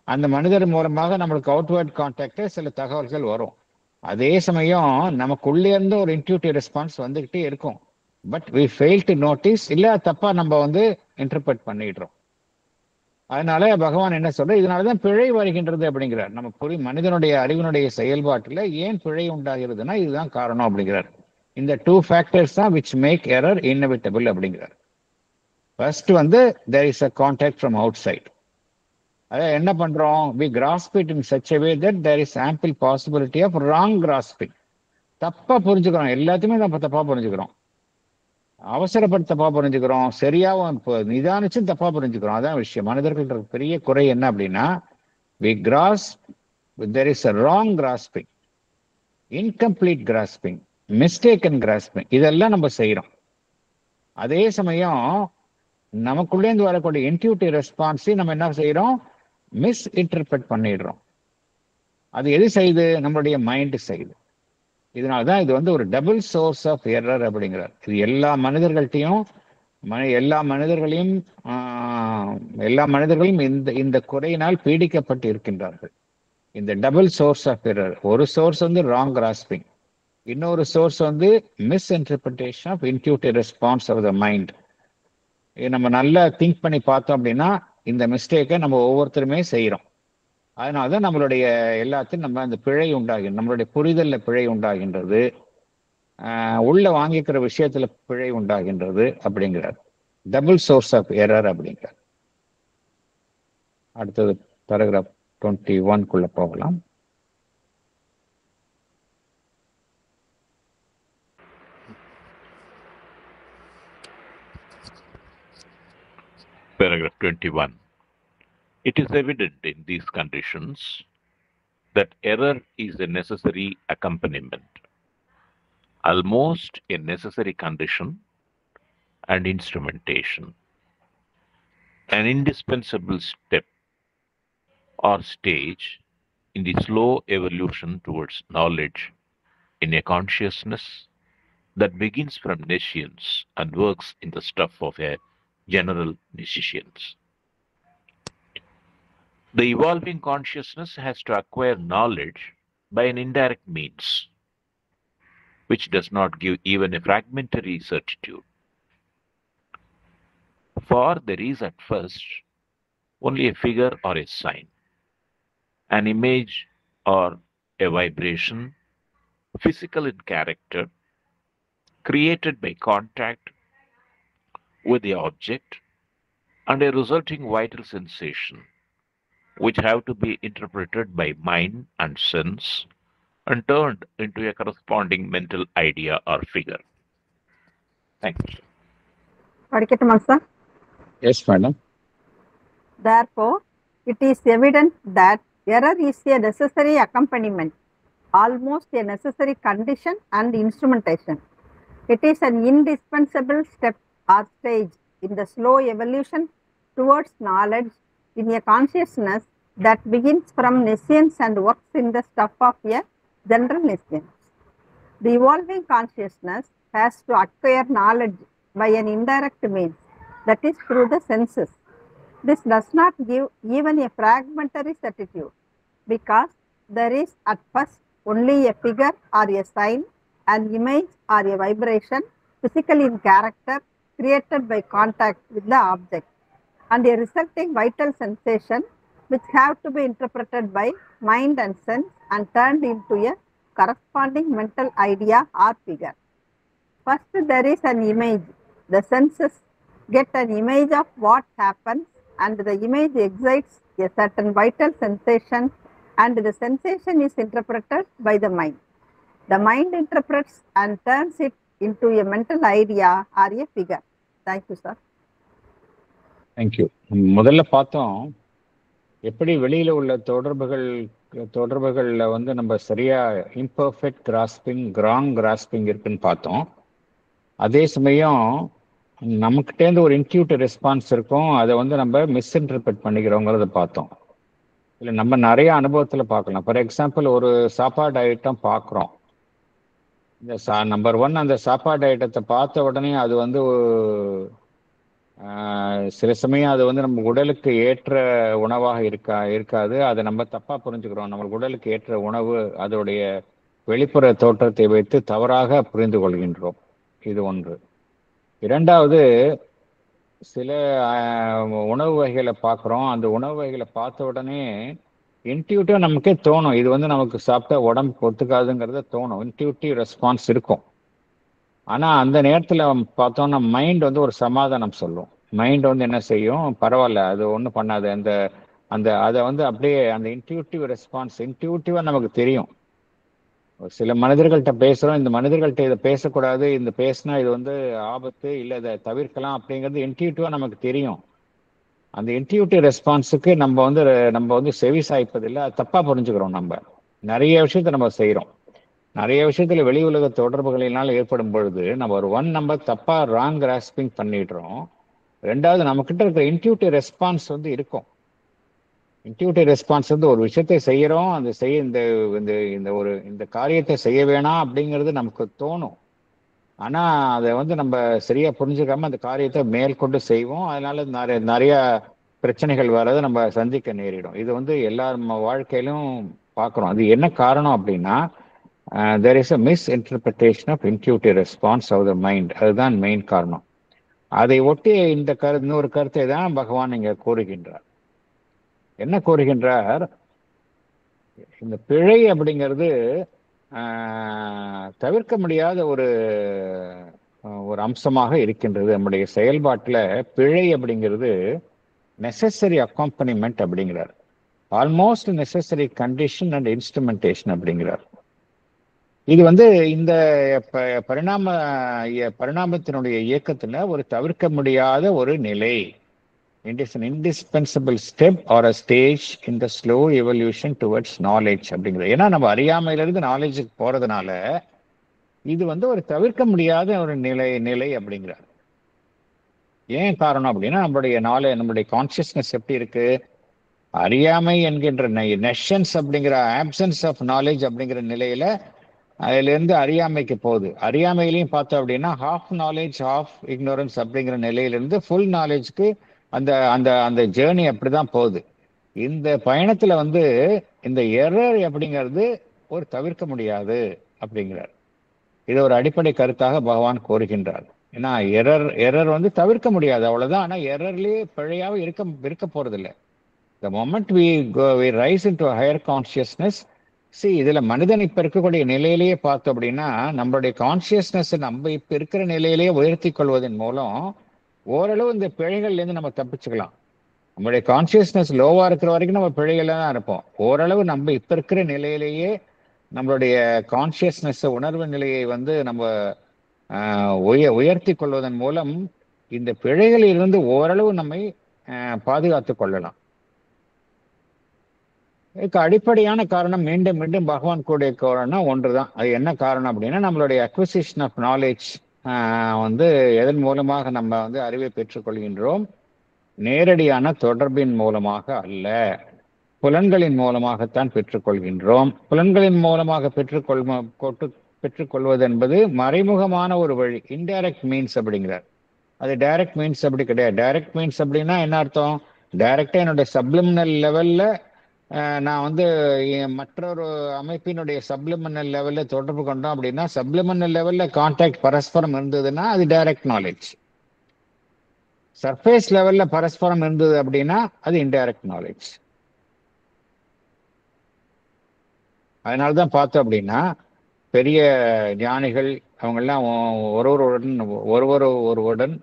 அந்த மனிதர் மூலமாக நம்மளுக்கு அவுட்வர்ட் கான்டாக்ட் சில தகவல்கள் வரும். அதே சமயம் நமக்குள்ளே இருந்து ஒரு இன்ட்யூட்டிவ் ரெஸ்பான்ஸ் வந்துகிட்டே இருக்கும். But we fail to notice, இல்ல தப்பா நம்ம இன்டர்பிரட் பண்ணிடுறோம். அதனால பகவான் என்ன சொல்ற, இதனாலதான் பிழை வருகின்றது அப்படிங்கிறார். நம்ம மனிதனுடைய அறிவினுடைய செயல்பாட்டுல ஏன் பிழை உண்டாகிறதுனா இதுதான் காரணம் அப்படிங்கிறார். இந்த 2 factors தான் which make error inevitable அப்படிங்கிறார். First there is a contact from outside. அத என்ன பண்றோம்? we grasp it in such a way that there is ample possibility of wrong grasping. தப்பா புரிஞ்சுக்கிறோம், எல்லாத்தையுமே நம்ம தப்பா புரிஞ்சுக்கிறோம், அவசரப்பட்டு தப்பா புரிஞ்சுக்கிறோம், சரியாவும் நிதானிச்சும் தப்பா புரிஞ்சுக்கிறோம். அதான் விஷயம். மனிதர்கள் பெரிய குறை என்ன அப்படின்னா, we grasp, there is a wrong grasping, incomplete grasping, mistaken grasping, இதெல்லாம் நம்ம செய்யறோம். அதே சமயம் நமக்குள்ளேந்து வரக்கூடிய இன்ட்யூட்டிவ் ரெஸ்பான்ஸை நம்ம என்ன செய்யறோம்? மிஸ்இன்டர்பிரட் பண்ணிடுறோம். அது எது செய்யுது? நம்மளுடைய மைண்ட் செய்யுது. இதனால்தான் இது ஒரு டபுள் சோர்ஸ் ஆஃப் எரர் அப்படிங்கிறார். இது எல்லா மனிதர்களையும் இந்த குறையினால் பீடிக்கப்பட்டு இருக்கின்றார்கள். இந்த டபுள் சோர்ஸ் ஆஃப் எரர், ஒரு சோர்ஸ் ராங் கிராஸ்பிங், இன்னொரு source misinterpretation of intuitive response of the mind. நம்ம நல்லா திங்க் பண்ணி பார்த்தோம் அப்படின்னா இந்த மிஸ்டேக்கை நம்ம ஒவ்வொருத்தருமே செய்யறோம். அதனாலதான் நம்மளுடைய எல்லாத்தையும் நம்ம அந்த பிழை உண்டாகின்றது, நம்மளுடைய புரிதல்ல பிழை உண்டாகின்றது, உள்ள வாங்கிக்கிற விஷயத்துல பிழை உண்டாகின்றது அப்படிங்கிறார். டபுள் சோர்ஸ் ஆஃப் எரர் அப்படிங்கிறார். அடுத்தது பேராகிராஃப் 21 போகலாம். Paragraph 21. It is evident in these conditions that error is a necessary accompaniment, almost a necessary condition and instrumentation, an indispensable step or stage in the slow evolution towards knowledge in a consciousness that begins from nescience and works in the stuff of a general nescience. The evolving consciousness has to acquire knowledge by an indirect means, which does not give even a fragmentary certitude. For there is at first only a figure or a sign, an image or a vibration, physical in character, created by contact with the object, and a resulting vital sensation, which have to be interpreted by mind and sense and turned into a corresponding mental idea or figure. Thank you. படிக்கட்டுமா sir? Yes, madam. Therefore, it is evident that error is a necessary accompaniment, almost a necessary condition and instrumentation. It is an indispensable step or stage in the slow evolution towards knowledge in a consciousness that begins from nescience and works in the stuff of a general nescience. The evolving consciousness has to acquire knowledge by an indirect means, that is through the senses. This does not give even a fragmentary certitude, because there is at first only a figure or a sign, an image or a vibration, physical in character, created by contact with the object, and a resulting vital sensation, which have to be interpreted by mind and sense and turned into a corresponding mental idea or figure. First, there is an image. The senses get an image of what happens, and the image excites a certain vital sensation, and the sensation is interpreted by the mind. The mind interprets and turns it into a mental idea or a figure. Thank you, sir. Thank you. முதல்ல பார்த்தோம் எப்படி வெளியில உள்ள தொடர்புகள்ல வந்து நம்ம சரியா imperfect grasping, wrong grasping இருக்குன்னு பார்த்தோம். அதே சமயம் நமக்கிட்டேருந்து ஒரு இன்ட்யூட்டிவ் ரெஸ்பான்ஸ் இருக்கும், அதை வந்து நம்ம மிஸ்இன்டர்பிரட் பண்ணிக்கிறோங்கிறத பார்த்தோம். இல்லை நம்ம நிறைய அனுபவத்தில் பார்க்கலாம். ஃபார் எக்ஸாம்பிள், ஒரு சாப்பாடு ஐட்டம் பார்க்குறோம். இந்த நம்பர் 1, அந்த சாப்பாடு ஐட்டத்தை பார்த்த உடனே அது வந்து சில சமயம் அது வந்து நம்ம உடலுக்கு ஏற்ற உணவாக இருக்காது. அதை நம்ம தப்பாக புரிஞ்சுக்கிறோம். நம்ம உடலுக்கு ஏற்ற உணவு அதோடைய வெளிப்புற தோற்றத்தை வைத்து தவறாக புரிந்து கொள்கின்றோம். இது ஒன்று. இரண்டாவது, சில உணவு வகைகளை பார்க்குறோம். அந்த உணவு வகைகளை பார்த்த உடனே இன்ட்யூட்டிவ் நமக்கே தோணும், இது வந்து நமக்கு சாப்பிட்டா உடம்பு ஒத்துக்காதுங்கிறத தோணும். இன்ட்யூட்டிவ் ரெஸ்பான்ஸ் இருக்கும். ஆனால் அந்த நேரத்தில் பார்த்தோம்னா மைண்ட் வந்து ஒரு சமாதானம் சொல்லும். மைண்ட் வந்து என்ன செய்யும், பரவாயில்ல, அது ஒன்றும் பண்ணாது. அதை வந்து அப்படியே அந்த இன்ட்யூட்டிவ் ரெஸ்பான்ஸ் இன்ட்யூட்டிவாக நமக்கு தெரியும். சில மனிதர்கள்ட்ட பேசுகிறோம், இந்த மனிதர்கள்ட்ட இதை பேசக்கூடாது, இந்த பேசினா இது வந்து ஆபத்து, இல்லை இதை தவிர்க்கலாம் அப்படிங்கிறது இன்ட்யூட்டிவாக நமக்கு தெரியும். அந்த இன்ட்யூட்டிவ் ரெஸ்பான்ஸுக்கு நம்ம வந்து செவி சாய்ப்பதில்லை, தப்பாக புரிஞ்சுக்கிறோம். நம்ம நிறைய விஷயத்தை நம்ம செய்கிறோம். நிறைய விஷயத்துல வெளி உலக தொடர்புகளினால் ஏற்படும் பொழுது நம்ம தப்பாக ராங் கிராஸ்பிங் பண்ணிடுறோம். ரெண்டாவது, நம்மக்கிட்ட இருக்கிற இன்ட்யூட்டிவ் ரெஸ்பான்ஸ் வந்து இருக்கும். இன்ட்யூட்டிவ் ரெஸ்பான்ஸ் வந்து ஒரு விஷயத்தை செய்கிறோம், இந்த காரியத்தை செய்ய வேணாம் அப்படிங்கிறது நமக்கு தோணும். ஆனால் அதை வந்து நம்ம சரியா புரிஞ்சுக்காம அந்த காரியத்தை மேற்கொண்டு செய்வோம். அதனால நிறைய பிரச்சனைகள் வர்றதை நம்ம சந்திக்க நேரிடும். இது வந்து எல்லா நம்ம வாழ்க்கையிலும் பார்க்குறோம். அது என்ன காரணம் அப்படின்னா, there is a misinterpretation of intuitive response of the mind. அதுதான் மெயின் காரணம். அதை ஒட்டி இன்னொரு கருத்தை தான் பகவான் இங்க கூறுகின்றார். என்ன கூறுகின்றார், இந்த பிழை அப்படிங்கிறது தவிர்க்க முடியாத ஒரு அம்சமாக இருக்கின்றது. நம்முடைய செயல்பாட்டில் பிழை அப்படிங்கிறது நெசசரி அக்காம்பனிமெண்ட் அப்படிங்கிறார். Almost necessary condition and instrumentation அப்படிங்கிறார். இது வந்து இந்த பரிணாமத்தினுடைய இயக்கத்துல ஒரு தவிர்க்க முடியாத ஒரு நிலை. It is an indispensable step or a stage in the slow evolution towards knowledge அப்படிங்கிறது. ஏன்னா நம்ம அறியாமையிலிருந்து நாலேஜுக்கு போறதுனால இது ஒரு தவிர்க்க முடியாத ஒரு நிலை அப்படிங்கிறார். ஏன் காரணம் அப்படின்னா நம்மளுடைய கான்சியஸ்னஸ் எப்படி இருக்கு, அறியாமை என்கின்ற நெஷன்ஸ் அப்படிங்கிற ஆப்சன்ஸ் ஆஃப் நாலேஜ் அப்படிங்கிற நிலையில அதுல இருந்து அறியாமைக்கு போகுது. அறியாமையிலையும் பார்த்தோம் அப்படின்னா ஹாஃப் நாலேஜ் ஆஃப் இக்னோரன்ஸ் அப்படிங்கிற நிலையிலிருந்து ஃபுல் நாலேஜ்க்கு அந்த அந்த அந்த ஜேர்னி அப்படிதான் போகுது. இந்த பயணத்துல இந்த எரர் அப்படிங்கிறது ஒரு தவிர்க்க முடியாது அப்படிங்கிறார். இது ஒரு அடிப்படை கருத்தாக பகவான் கோருகின்றார். ஏன்னா எரர் தவிர்க்க முடியாது, அவ்வளவுதான். ஆனா எரர்லயே பிழையாக இருக்க போறதில்லை. The moment we rise into a higher consciousness, இதுல மனிதன் இப்ப இருக்கக்கூடிய நிலையிலேயே பார்த்தோம் அப்படின்னா நம்மளுடைய கான்சியஸ்னஸ் நம்ம இப்ப இருக்கிற நிலையிலேயே உயர்த்தி கொள்வதன் மூலம் ஓரளவு இந்த பிழைகள்ல இருந்து நம்ம தப்பிச்சுக்கலாம். நம்மளுடைய கான்சியஸ்னஸ் லோவா இருக்கிற வரைக்கும் நம்ம பிழைகள்ல தான் இருப்போம். ஓரளவு நம்ம இப்ப இருக்கிற நிலையிலேயே நம்மளுடைய கான்சியஸ்னஸ் உணர்வு நிலையை நம்ம உயர்த்தி கொள்வதன் மூலம் இந்த பிழைகளில் இருந்து ஓரளவு நம்மை பாதுகாத்து கொள்ளலாம். இதுக்கு அடிப்படையான காரணம் மீண்டும் மீண்டும் பகவான் கூடிய காரணம் ஒன்றுதான். அது என்ன காரணம் அப்படின்னா நம்மளுடைய அக்விசிஷன் ஆஃப் நாலேஜ் எதன் மூலமாக நம்ம அறிவை பெற்றுக்கொள்கின்றோம், நேரடியான தொடர்பின் மூலமாக அல்ல, புலன்களின் மூலமாகத்தான் பெற்றுக்கொள்கின்றோம். புலன்களின் மூலமாக பெற்றுக்கொள்வது என்பது மறைமுகமான ஒரு வழி, இன்டைரக்ட் மீன்ஸ் அப்படிங்கிறார். அது டைரக்ட் மீன்ஸ் அப்படி கிடையாது. டைரக்ட் மீன்ஸ் அப்படின்னா என்ன அர்த்தம்? டைரக்டா என்னுடைய சப்ளிமினல் லெவல்ல நான் மற்றொரு அமைப்பினுடைய சப்ளிமினல் லெவல்ல தொடர்பு கொண்டோம் அப்படின்னா, சப்ளிமினல் லெவல்ல கான்டாக்ட் பரஸ்பரம் இருந்ததுன்னா அது டைரக்ட் நாலேஜ். சர்ஃபேஸ் லெவல்ல பரஸ்பரம் இருந்தது அப்படின்னா அது இன்டைரக்ட் நாலேஜ். அதனால்தான் பார்த்தோம் அப்படின்னா பெரிய ஞானிகள் அவங்கெல்லாம் ஒருவருடன்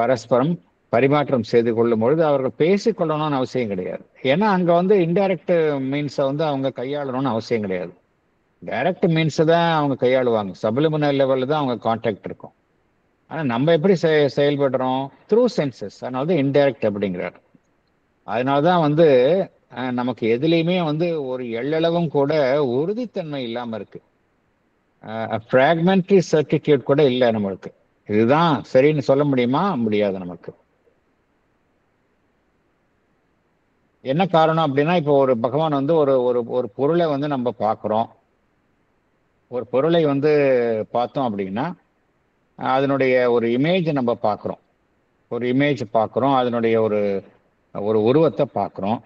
பரஸ்பரம் பரிமாற்றம் செய்து கொள்ளும் பொழுது அவர்கள் பேசிக்கொள்ளணும்னு அவசியம் கிடையாது. ஏன்னா அங்க இன்டைரக்ட் மீன்ஸை அவங்க கையாளணும்னு அவசியம் கிடையாது. டைரக்ட் மீன்ஸை தான் அவங்க கையாளுவாங்க. சப்ளிமினல் லெவலில் தான் அவங்க கான்டாக்ட் இருக்கும். ஆனால் நம்ம எப்படி செயல்படுறோம்? Through census. அதனால தான் இன்டைரக்ட் அப்படிங்கிறார். அதனால தான் நமக்கு எதுலேயுமே ஒரு எள்ளளவும் கூட உறுதித்தன்மை இல்லாமல் இருக்கு. ஃப்ராக்மெண்ட்ரி சர்டிஃபிகேட் கூட இல்லை நம்மளுக்கு. இதுதான் சரின்னு சொல்ல முடியுமா? முடியாது நமக்கு. என்ன காரணம் அப்படின்னா, இப்போ ஒரு பகவான் ஒரு ஒரு பொருளை நம்ம பார்க்குறோம். ஒரு பொருளை பார்த்தோம் அப்படின்னா அதனுடைய ஒரு இமேஜ் நம்ம பார்க்குறோம். ஒரு இமேஜ் பார்க்குறோம், அதனுடைய ஒரு ஒரு உருவத்தை பார்க்குறோம்.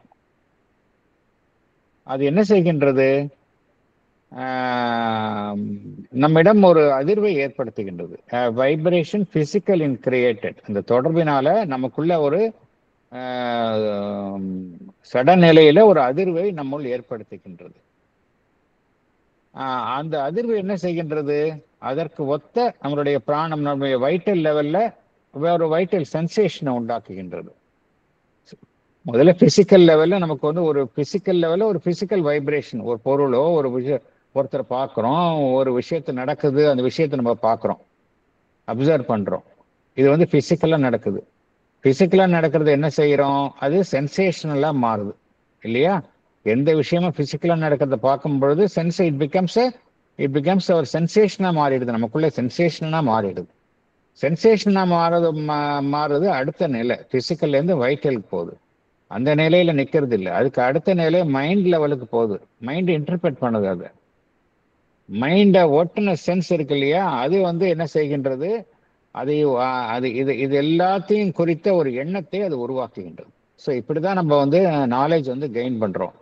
அது என்ன செய்கின்றது? நம்மிடம் ஒரு அதிர்வை ஏற்படுத்துகின்றது. வைப்ரேஷன் பிசிக்கல் இன் கிரியேட்டட். அந்த தொடர்பினால நமக்குள்ள ஒரு சடநிலையில ஒரு அதிர்வை நம்முள் ஏற்படுத்துகின்றது. அந்த அதிர்வு என்ன செய்கின்றது? அதற்கு ஒத்த நம்மளுடைய பிராணம், நம்மளுடைய வைட்டல் லெவல்ல ஒரு வைட்டல் சென்சேஷனை உண்டாக்குகின்றது. முதல்ல பிசிக்கல் லெவல்ல நமக்கு ஒரு பிசிக்கல் லெவல்ல ஒரு பிசிக்கல் வைப்ரேஷன், ஒரு பொருளோ ஒரு ஒருத்தரை பார்க்குறோம், ஒரு விஷயத்த நடக்குது, அந்த விஷயத்தை நம்ம பார்க்குறோம், அப்சர்வ் பண்ணுறோம். இது ஃபிசிக்கலாக நடக்குது. ஃபிசிக்கலாக நடக்கிறது என்ன செய்கிறோம்? அது சென்சேஷனலாக மாறுது இல்லையா? எந்த விஷயமும் ஃபிசிக்கலாக நடக்கிறத பார்க்கும் பொழுது இட் பிகம்ஸ் அவர் சென்சேஷனாக மாறிடுது. நமக்குள்ளே சென்சேஷனாக மாறிடுது. சென்சேஷனாக மாறுறது அடுத்த நிலை. ஃபிசிக்கல்லேருந்து வைட்டலுக்கு போகுது. அந்த நிலையில நிற்கிறது இல்லை. அதுக்கு அடுத்த நிலை மைண்ட் லெவலுக்கு போகுது. மைண்ட் இன்டர்பிரட் பண்ணுது. அது மைண்டை ஒட்டுன சென்ஸ் இருக்கு இல்லையா? அது என்ன செய்கின்றது? இது எல்லாத்தையும் குறித்த ஒரு எண்ணத்தை அது உருவாக்குகின்றது. ஸோ இப்படிதான் நம்ம நாலேஜ் கெயின் பண்றோம்.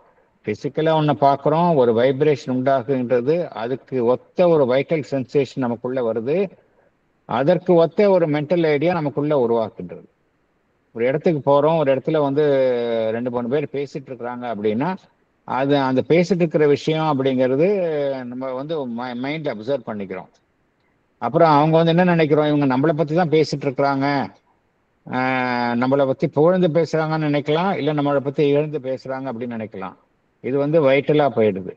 பிசிக்கலா ஒன்று பார்க்குறோம், ஒரு வைப்ரேஷன் உண்டாக்குகின்றது, அதுக்கு ஒத்த ஒரு வைட்டல் சென்சேஷன் நமக்குள்ள வருது, அதற்கு ஒத்த ஒரு மென்டல் ஐடியா நமக்குள்ள உருவாக்குன்றது. ஒரு இடத்துக்கு போறோம், ஒரு இடத்துல 2-3 பேர் பேசிட்டு இருக்கிறாங்க அப்படின்னா அது அந்த பேசிட்டு இருக்கிற விஷயம் அப்படிங்கிறது நம்ம மைண்ட்ல அப்சர்வ் பண்ணிக்கிறோம். அப்புறம் அவங்க என்ன நினைக்கிறோம்? இவங்க நம்மளை பத்தி தான் பேசிட்டு இருக்கிறாங்க, நம்மளை பத்தி புகழ்ந்து பேசுறாங்கன்னு நினைக்கலாம், இல்லை நம்மளை பத்தி இழந்து பேசுறாங்க அப்படின்னு நினைக்கலாம். இது வைட்டலா போயிடுது.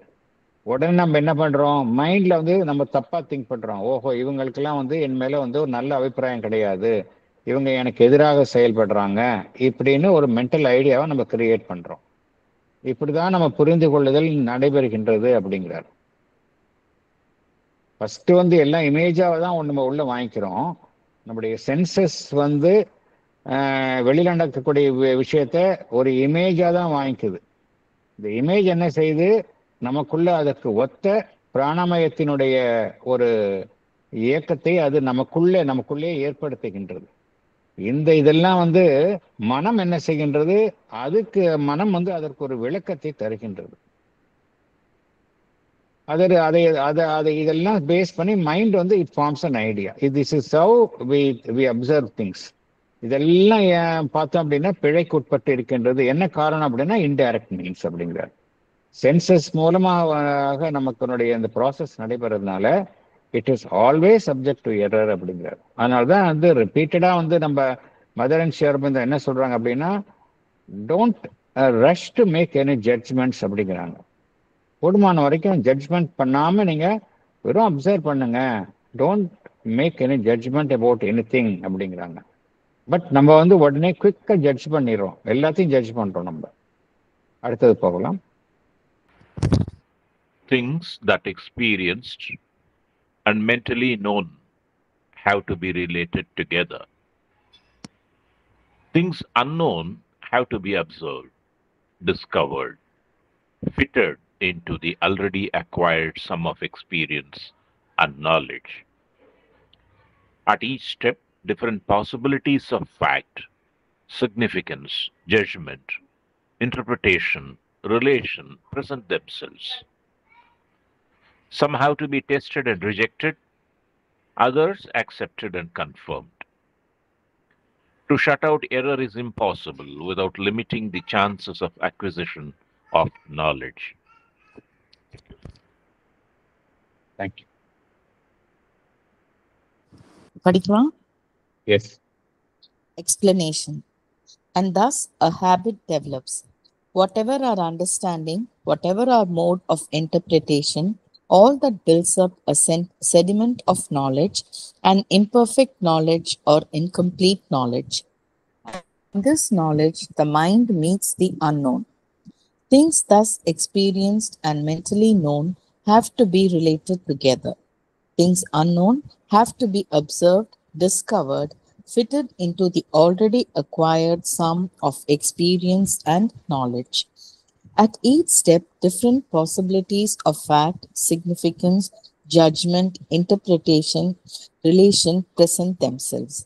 உடனே நம்ம என்ன பண்றோம்? மைண்ட்ல நம்ம தப்பா திங்க் பண்றோம். ஓஹோ, இவங்களுக்கெல்லாம் என் மேல ஒரு நல்ல அபிப்பிராயம் கிடையாது, இவங்க எனக்கு எதிராக செயல்படுறாங்க இப்படின்னு ஒரு மென்டல் ஐடியாவை நம்ம கிரியேட் பண்றோம். இப்படிதான் நம்ம புரிந்து கொள்ளுதல் நடைபெறுகின்றது அப்படிங்கிறார். ஃபர்ஸ்ட் வந்து எல்லாம் இமேஜாவை தான் நம்ம உள்ள வாங்கிக்கிறோம். நம்முடைய சென்சஸ் வந்து வெளியில நடக்கக்கூடிய விஷயத்த ஒரு இமேஜா தான் வாங்கிக்குது. இந்த இமேஜ் என்ன செய்யுது, நமக்குள்ள அதற்கு ஒத்த பிராணமயத்தினுடைய ஒரு இயக்கத்தை அது நமக்குள்ளே ஏற்படுத்துகின்றது. இதெல்லாம் வந்து மனம் என்ன செய்கின்றது, மனம் வந்து அதற்கு ஒரு விளக்கத்தை தருகின்றது. இதெல்லாம் பேஸ் பண்ணி மைண்ட் வந்து it forms an idea. This is how we observe things. இதெல்லாம் பார்த்தோம் அப்படின்னா பிழைக்கு உட்பட்டு இருக்கின்றது. என்ன காரணம் அப்படின்னா இன்டைரக்ட் மீன்ஸ் அப்படிங்கிறார். சென்சஸ் மூலமாக நமக்கு இந்த ப்ராசஸ் நடைபெறதுனால it is always subject to error அப்படிங்கிறார். அதனாலதான் வந்து ரிப்பீட்டடா வந்து நம்ம மதர் அண்ட் ஷேர்பிந்த என்ன சொல்றாங்க அப்படின்னா, don't rush to make any judgments அப்படிங்கிறாங்க. கூடுமான வரைக்கும் ஜட்ஜ்மெண்ட் பண்ணாம நீங்க வெறும் அப்சர்வ் பண்ணுங்க. Don't make any judgment about any thing அப்படிங்கிறாங்க. பட் நம்ம வந்து உடனே குவிக்கா ஜட்ஜ் பண்ணிடுறோம், எல்லாத்தையும் ஜட்ஜ் பண்றோம். நம்ம அடுத்தது போகலாம். Things that experienced and mentally known have to be related together. Things unknown have to be observed, discovered, fitted into the already acquired sum of experience and knowledge. At each step, different possibilities of fact, significance, judgment, interpretation, relation present themselves. Some have to be tested and rejected, others accepted and confirmed. To shut out error is impossible without limiting the chances of acquisition of knowledge. Thank you. படிக்கலாம். Yes. Explanation. And thus a habit develops. Whatever our understanding, whatever our mode of interpretation, all that builds up a sediment of knowledge, an imperfect knowledge or incomplete knowledge. In this knowledge, the mind meets the unknown. Things thus experienced and mentally known have to be related together. Things unknown have to be observed, discovered, fitted into the already acquired sum of experience and knowledge. At each step, different possibilities of fact, significance, judgment, interpretation, relation present themselves.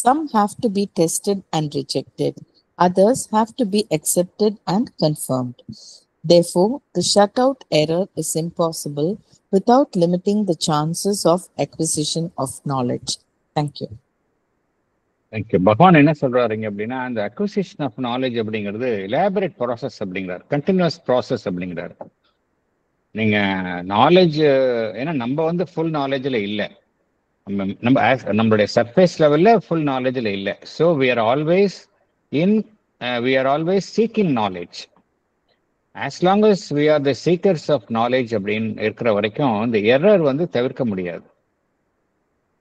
Some have to be tested and rejected. Others have to be accepted and confirmed. Therefore, to shut out error is impossible without limiting the chances of acquisition of knowledge. Thank you. Thank you. பகவான் என்ன சொல்றாருங்க அப்படின்னா, அந்த acquisition of knowledge அப்படிங்கிறது elaborate process அப்படிங்கிறார், continuous process அப்படிங்கிறார். நீங்க knowledge, ஏன்னா நம்ம வந்து ஃபுல் நாலேஜில் இல்லை, நம்மளுடைய சர்ஃபேஸ் லெவல்ல ஃபுல் நாலேஜில் இல்லை. So we are always seeking knowledge. As long as we are the seekers of knowledge அப்படின்னு இருக்கிற வரைக்கும் இந்த எரர் வந்து தவிர்க்க முடியாது.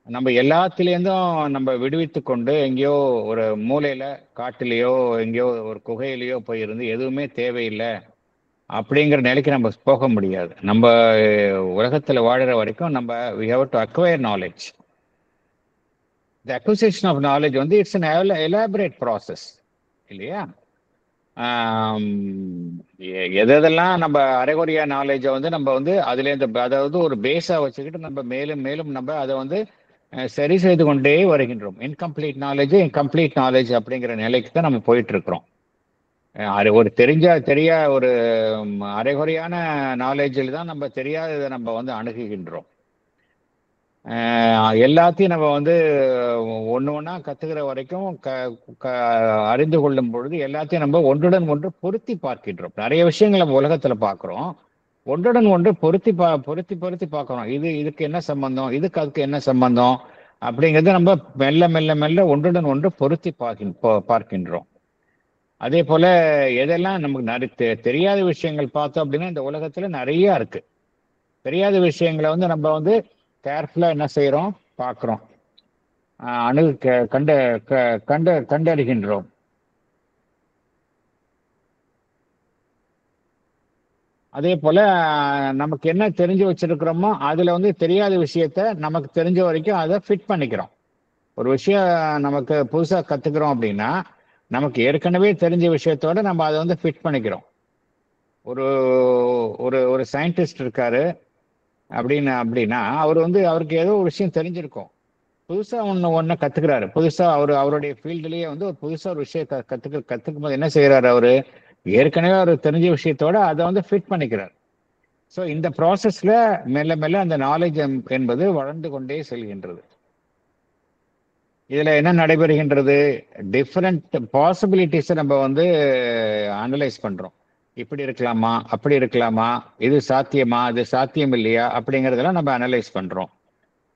நம்ம எல்லாத்திலேருந்தும் நம்ம விடுவித்து கொண்டு எங்கேயோ ஒரு மூலையில காட்டிலேயோ எங்கேயோ ஒரு குகையிலையோ போயிருந்து எதுவுமே தேவையில்லை அப்படிங்கிற நிலைக்கு நம்ம போக முடியாது. நம்ம உலகத்துல வாழற வரைக்கும் நம்ம we have to acquire knowledge. The acquisition of knowledge வந்து இட்ஸ் an elaborate process இல்லையா? எதெல்லாம் நம்ம அரைகுறையா நாலேஜை வந்து நம்ம வந்து அதுலேருந்து, அதாவது ஒரு பேஸா வச்சுக்கிட்டு நம்ம மேலும் மேலும் நம்ம அதை வந்து சரி செய்து கொண்டே வருகின்றோம். இன்கம்ப்ளீட் நாலேஜ் அப்படிங்கிற நிலைக்கு தான் நம்ம போயிட்டு இருக்கிறோம். ஒரு தெரியா ஒரு அரைகுறையான நாலேஜில் தான் நம்ம தெரியாததை நம்ம வந்து அணுகுகின்றோம். எல்லாத்தையும் நம்ம வந்து ஒன்று ஒன்றா கற்றுக்கிற வரைக்கும் அறிந்து கொள்ளும் பொழுது எல்லாத்தையும் நம்ம ஒன்றுடன் ஒன்று பொருத்தி பார்க்கின்றோம். நிறைய விஷயங்கள் நம்ம உலகத்தில் பார்க்குறோம், ஒன்றுடன் ஒன்று பொருத்தி பார்க்குறோம். இதுக்கு என்ன சம்பந்தம், அதுக்கு என்ன சம்பந்தம் அப்படிங்கிறது நம்ம மெல்ல ஒன்றுடன் ஒன்று பொருத்தி பார்க்கின்றோம். அதே போல எதெல்லாம் நமக்கு தெரியாத விஷயங்கள் பார்த்தோம் அப்படின்னா இந்த உலகத்துல நிறைய இருக்கு. தெரியாத விஷயங்களை வந்து நம்ம வந்து கேர்ஃபுல்லா என்ன செய்யறோம், பார்க்குறோம். கண்டறிகின்றோம். அதே போல நமக்கு என்ன தெரிஞ்சு வச்சிருக்கிறோமோ அதுல வந்து தெரியாத விஷயத்த நமக்கு தெரிஞ்ச வரைக்கும் அதை ஃபிட் பண்ணிக்கிறோம். ஒரு விஷயம் நமக்கு புதுசா கத்துக்கிறோம் அப்படின்னா நமக்கு ஏற்கனவே தெரிஞ்ச விஷயத்தோட நம்ம அதை வந்து ஃபிட் பண்ணிக்கிறோம். ஒரு ஒரு ஒரு சயின்டிஸ்ட் இருக்காரு அப்படின்னா அவர் வந்து அவருக்கு ஏதோ ஒரு விஷயம் தெரிஞ்சிருக்கும். புதுசா ஒன்று கத்துக்கிறாரு. புதுசா அவருடைய ஃபீல்டுலயே வந்து ஒரு புதுசா ஒரு விஷயம் கத்துக்கும் போது என்ன செய்யறாரு? அவரு ஏற்கனவே அவர் தெரிஞ்ச விஷயத்தோட அதை வந்து ஃபிட் பண்ணிக்கிறார். ஸோ இந்த ப்ராசஸ்ல மெல்ல மெல்ல அந்த நாலேஜ் என்பது வளர்ந்து கொண்டே செல்கின்றது. இதுல என்ன நடைபெறுகின்றது? டிஃப்ரெண்ட் பாசிபிலிட்டிஸை நம்ம வந்து அனலைஸ் பண்றோம். இப்படி இருக்கலாமா, அப்படி இருக்கலாமா, இது சாத்தியமா, இது சாத்தியம் இல்லையா அப்படிங்கறதெல்லாம் நம்ம அனலைஸ் பண்றோம்.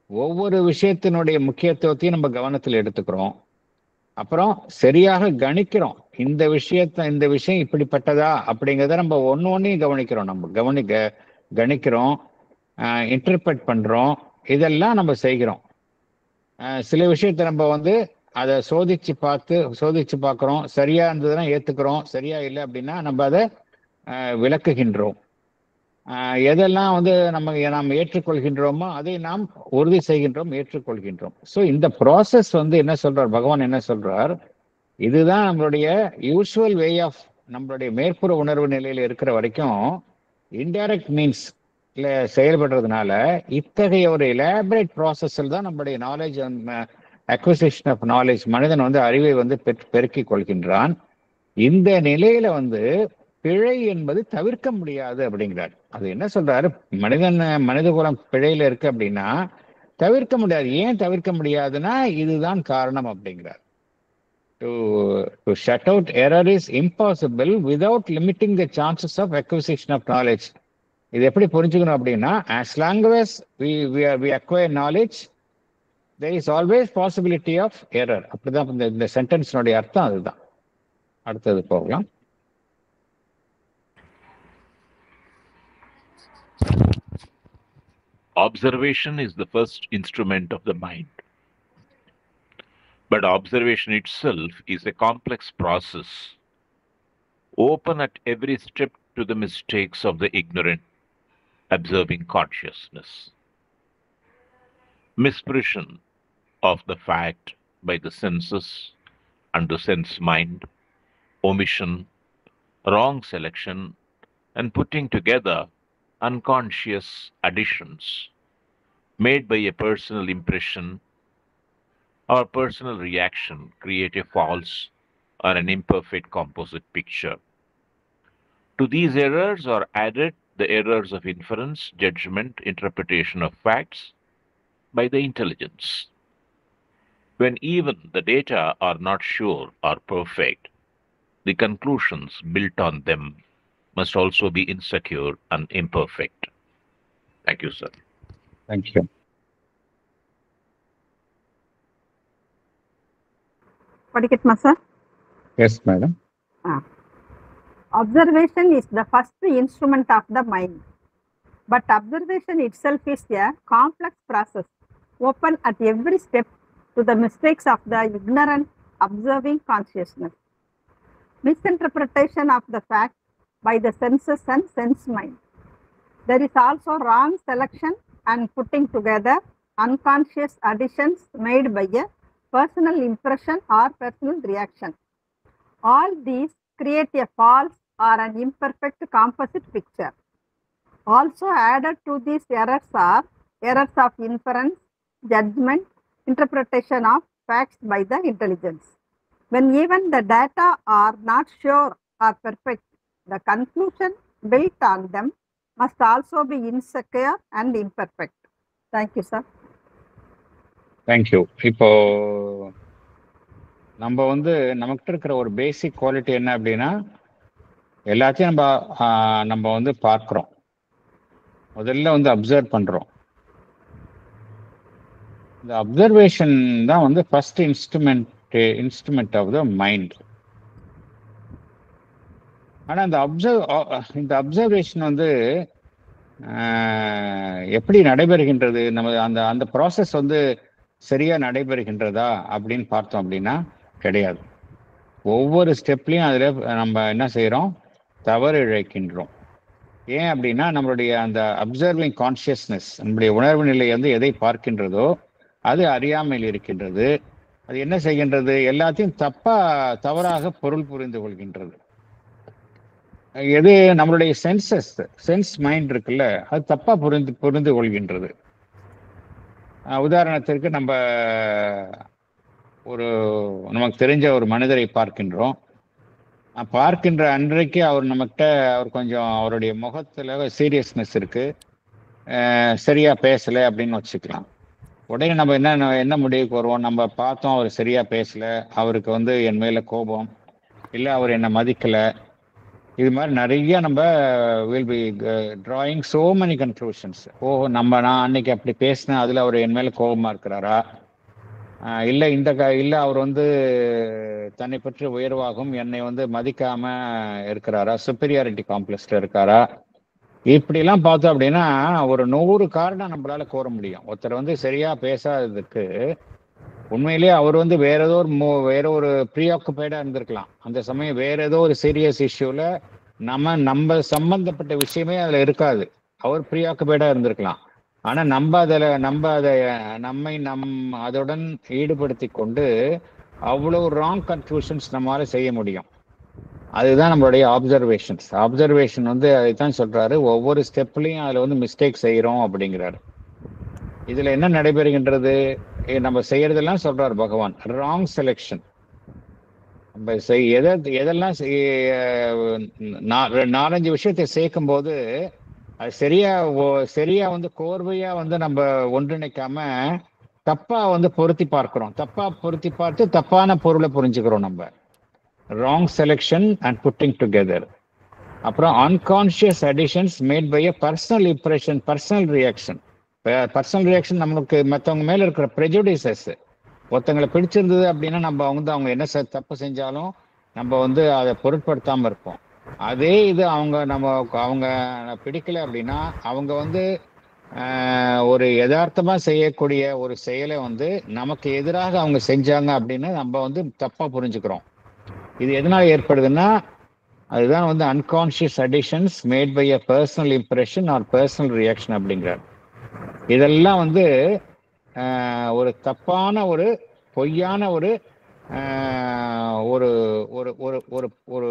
ஒவ்வொரு விஷயத்தினுடைய முக்கியத்துவத்தையும் நம்ம கவனத்தில் எடுத்துக்கிறோம். அப்புறம் சரியாக கணிக்கிறோம். இந்த விஷயம் இப்படிப்பட்டதா அப்படிங்கிறத நம்ம ஒன்னையும் கவனிக்கிறோம். நம்ம கணிக்கிறோம், இன்டர்பிரட் பண்றோம். இதெல்லாம் நம்ம செய்கிறோம். சில விஷயத்தை நம்ம வந்து அதை சோதிச்சு பார்க்கிறோம். சரியா இருந்ததுன்னா ஏத்துக்கிறோம், சரியா இல்லை அப்படின்னா நம்ம அதை விளக்குகின்றோம். எதெல்லாம் வந்து நாம் ஏற்றுக்கொள்கின்றோமோ அதை நாம் உறுதி செய்கின்றோம், ஏற்றுக்கொள்கின்றோம். ஸோ இந்த ப்ராசஸ் வந்து என்ன சொல்றார் பகவான்? என்ன சொல்றார்? இதுதான் நம்மளுடைய யூஸ்வல் வே ஆஃப் நம்மளுடைய மேற்புற உணர்வு நிலையில இருக்கிற வரைக்கும் இன்டைரக்ட் மீன்ஸ் செயல்படுறதுனால இத்தகைய ஒரு எலாபரேட் ப்ராசஸில் தான் நம்மளுடைய நாலேஜ் அக்விசிஷன் ஆஃப் நாலேஜ் மனிதன் வந்து அறிவை வந்து பெருக்கிக் கொள்கின்றான். இந்த நிலையில வந்து பிழை என்பது தவிர்க்க முடியாது அப்படிங்கிறார். அது என்ன சொல்றாரு? மனித குலம் பிழையில இருக்கு அப்படின்னா தவிர்க்க முடியாது. ஏன் தவிர்க்க முடியாதுன்னா இதுதான் காரணம் அப்படிங்கிறார். To shut out error is impossible without limiting the chances of acquisition of knowledge. இது எப்படி புரிஞ்சுக்கணும் அப்படின்னா, as long as we acquire knowledge, there is always possibility of error. அப்படிதான் இந்த சென்டென்ஸ்னுடைய அர்த்தம். அதுதான். அடுத்தது போகலாம். Observation is the first instrument of the mind. But observation itself is a complex process, open at every step to the mistakes of the ignorant, observing consciousness. Misprision of the fact by the senses and the sense mind, omission, wrong selection, and putting together unconscious additions made by a personal impression or personal reaction create a false or an imperfect composite picture. To these errors are added the errors of inference, judgment, interpretation of facts by the intelligence. When even the data are not sure or perfect, the conclusions built on them must also be insecure and imperfect. Thank you, sir. Thank you. படிக்கட்டுமா sir? Yes, madam. Observation is the first instrument of the mind. But observation itself is a complex process, open at every step to the mistakes of the ignorant observing consciousness. Misinterpretation of the fact by the senses and sense mind. There is also wrong selection and putting together unconscious additions made by a personal impression or personal reaction. All these create a false or an imperfect composite picture. Also added to these errors are errors of inference, judgment, interpretation of facts by the intelligence. When even the data are not sure or perfect, the conclusion built on them must also be insecure and imperfect. Thank you, sir. Thank you. இப்போ நம்ம வந்து நமக்கிட்ட இருக்கிற ஒரு பேசிக் quality என்ன அப்படின்னா, எல்லாத்தையும் நம்ம வந்து பார்க்கிறோம். முதல்ல வந்து அப்சர்வ் பண்றோம். இந்த அப்சர்வேஷன் தான் வந்து first instrument of the mind. ஆனா இந்த அப்சர்வேஷன் வந்து எப்படி நடைபெறுகின்றது? நம்ம அந்த ப்ராசஸ் வந்து சரியா நடைபெறுகின்றதா அப்படின்னு பார்த்தோம் அப்படின்னா கிடையாது. ஒவ்வொரு ஸ்டெப்லையும் அதில் நம்ம என்ன செய்கிறோம், தவறு இழைக்கின்றோம். ஏன் அப்படின்னா நம்மளுடைய அந்த அப்சர்விங் கான்சியஸ்னஸ், நம்முடைய உணர்வு நிலை வந்து எதை பார்க்கின்றதோ அது அறியாமையில் இருக்கின்றது. அது என்ன செய்கின்றது, எல்லாத்தையும் தவறாக பொருள் புரிந்து கொள்கின்றது. எது நம்மளுடைய சென்ஸ் மைண்ட் இருக்குல்ல, அது தப்பா புரிந்து கொள்கின்றது. உதாரணத்திற்கு நம்ம நமக்கு தெரிஞ்ச ஒரு மனிதரை பார்க்கின்றோம். பார்க்கின்ற அன்றைக்கு அவர் கொஞ்சம் அவருடைய முகத்துல சீரியஸ்னஸ் இருக்கு, சரியா பேசல அப்படின்னு வச்சுக்கலாம். உடனே நம்ம என்ன முடிவுக்கு வருவோம், நம்ம பார்த்தோம் அவர் சரியா பேசல, அவருக்கு வந்து என் மேல கோபம், இல்லை அவர் என்னை மதிக்கல, இது மாதிரி நிறைய நம்ம will be drawing so many conclusions. நான் அன்னைக்கு அப்படி பேசினேன், அதில் அவர் என் மேலே கோபமாக இருக்கிறாரா, இல்லை இல்லை அவர் வந்து தன்னை பற்றி உயர்வாகும் என்னை வந்து மதிக்காம இருக்கிறாரா, சுப்பீரியாரிட்டி காம்ப்ளெக்ஸ்ல இருக்காரா, இப்படிலாம் பார்த்தோம் அப்படின்னா ஒரு 100 காரணம் நம்மளால கூற முடியும். ஒருத்தர் வந்து சரியா பேசாததுக்கு உண்மையிலேயே அவர் வந்து வேற ஒரு ப்ரீஆக்குபைடா இருந்திருக்கலாம். அந்த சமயம் வேற ஏதோ ஒரு சீரியஸ் இஷ்யூல நம்ம சம்பந்தப்பட்ட விஷயமே அதுல இருக்காது, அவர் ப்ரீஆக்குபைடா இருந்திருக்கலாம். ஆனா நம்மை அதுடன் ஈடுபடுத்தி கொண்டு அவ்வளவு ராங் கன்க்ளூஷன்ஸ் நம்மளால செய்ய முடியும். அதுதான் நம்மளுடைய ஆப்சர்வேஷன் வந்து அதைத்தான் சொல்றாரு, ஒவ்வொரு ஸ்டெப்லையும் அதுல வந்து மிஸ்டேக் செய்யறோம் அப்படிங்கிறாரு. இதுல என்ன நடைபெறுகின்றது, நம்ம செய்யறதெல்லாம் சொல்றாரு பகவான், ராங் செலெக்ஷன். நம்ம எதெல்லாம் 4-5 விஷயத்தை சேர்க்கும் போது அது சரியா வந்து கோர்வையா வந்து நம்ம ஒன்றிணைக்காம தப்பா வந்து பொருத்தி பார்த்து தப்பான பொருளை புரிஞ்சுக்கிறோம் நம்ம. Wrong selection and putting together. அப்புறம் unconscious additions made by a personal impression, personal reaction. நம்மளுக்கு மற்றவங்க மேல இருக்கிற ப்ரெஜுடிசஸ், ஒருத்தங்களை பிடிச்சிருந்தது அப்படின்னா நம்ம அவங்க என்ன தப்பு செஞ்சாலும் நம்ம வந்து அதை பொருட்படுத்தாம இருப்போம். அதே இது அவங்க பிடிக்கல அப்படின்னா அவங்க வந்து ஒரு யதார்த்தமா செய்யக்கூடிய ஒரு செயலை வந்து நமக்கு எதிராக அவங்க செஞ்சாங்க அப்படின்னு நம்ம வந்து தப்பா புரிஞ்சுக்கிறோம். இது எதனால ஏற்படுதுன்னா அதுதான் வந்து unconscious additions made by a personal impression or personal reaction அப்படிங்கிறார். இதெல்லாம் வந்து ஒரு தப்பான ஒரு பொய்யான ஒரு ஒரு ஒரு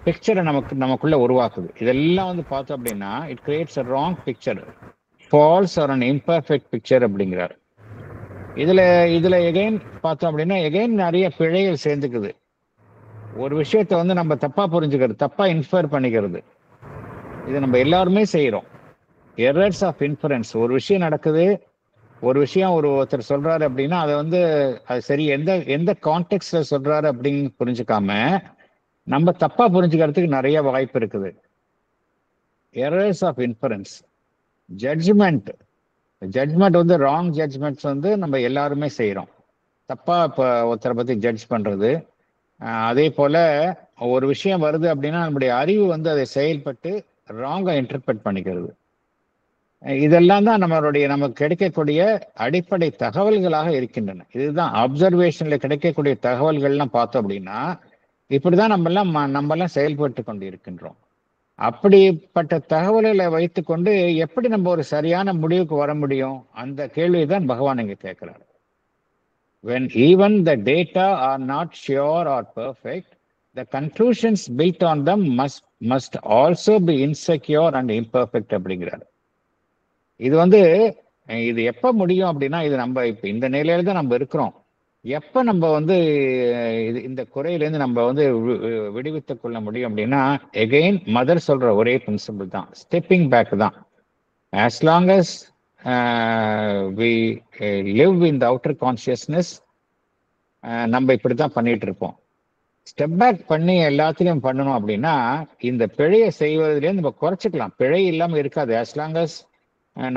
பிக்சரை நமக்குள்ள உருவாக்குது. இதெல்லாம் வந்து பார்த்தோம் அப்படின்னா it creates a wrong picture, false or an imperfect picture அப்படிங்கிறார். இதுல எகைன் பார்த்தோம் அப்படின்னா எகைன் நிறைய பிழைகள் சேர்ந்துக்குது. ஒரு விஷயத்த வந்து நம்ம தப்பா புரிஞ்சுக்கிறது, தப்பா இன்ஃபர் பண்ணிக்கிறது, இது நம்ம எல்லாருமே செய்யறோம். Errors of inference. ஒரு விஷயம் நடக்குது, ஒரு விஷயம் ஒருத்தர் சொல்றாரு அப்படின்னா அதை வந்து அது சரி எந்த கான்டெக்ட்ல சொல்றாரு அப்படின்னு புரிஞ்சுக்காம நம்ம தப்பா புரிஞ்சுக்கிறதுக்கு நிறைய வாய்ப்பு இருக்குது. Errors of inference. ஜட்ஜ்மெண்ட் வந்து ராங் ஜட்ஜ்மெண்ட்ஸ் வந்து நம்ம எல்லாருமே செய்யறோம். தப்பா இப்போ ஒருத்தரை பத்தி ஜட்ஜ் பண்றது. அதே போல ஒரு விஷயம் வருது அப்படின்னா நம்முடைய அறிவு வந்து அதை செயல்பட்டு ராங்கா இன்டர்பிரட் பண்ணிக்கிறது. இதெல்லாம் தான் நமக்கு கிடைக்கக்கூடிய அடிப்படை தகவல்களாக இருக்கின்றன. இதுதான் அப்சர்வேஷன்ல கிடைக்கக்கூடிய தகவல்கள்லாம் பார்த்தோம் அப்படின்னா இப்படிதான் நம்மெல்லாம் செயல்பட்டு கொண்டு இருக்கின்றோம். அப்படிப்பட்ட தகவல்களை வைத்துக்கொண்டு எப்படி நம்ம ஒரு சரியான முடிவுக்கு வர முடியும், அந்த கேள்விதான் பகவான் இங்க கேட்கிறார். When even the data are not sure or perfect, the conclusions built on them must also be insecure and imperfect அப்படிங்கிறார். இது எப்ப முடியும் அப்படின்னா இது நம்ம இப்ப இந்த நிலையில தான் நம்ம இருக்கிறோம். எப்ப நம்ம வந்து இந்த குறையிலேருந்து நம்ம வந்து விடுவித்துக் கொள்ள முடியும் அப்படின்னா எகெயின் மதர் சொல்ற ஒரே பிரின்சிபிள் தான், ஸ்டெப்பிங் பேக் தான். as long as we live in the outer consciousness, நம்ம இப்படித்தான் பண்ணிட்டு இருப்போம். ஸ்டெப் பேக் பண்ணி எல்லாத்திலையும் பண்ணணும் அப்படின்னா இந்த பிழையை செய்வதிலேருந்து நம்ம குறைச்சிக்கலாம். பிழை இல்லாம இருக்காது. as long as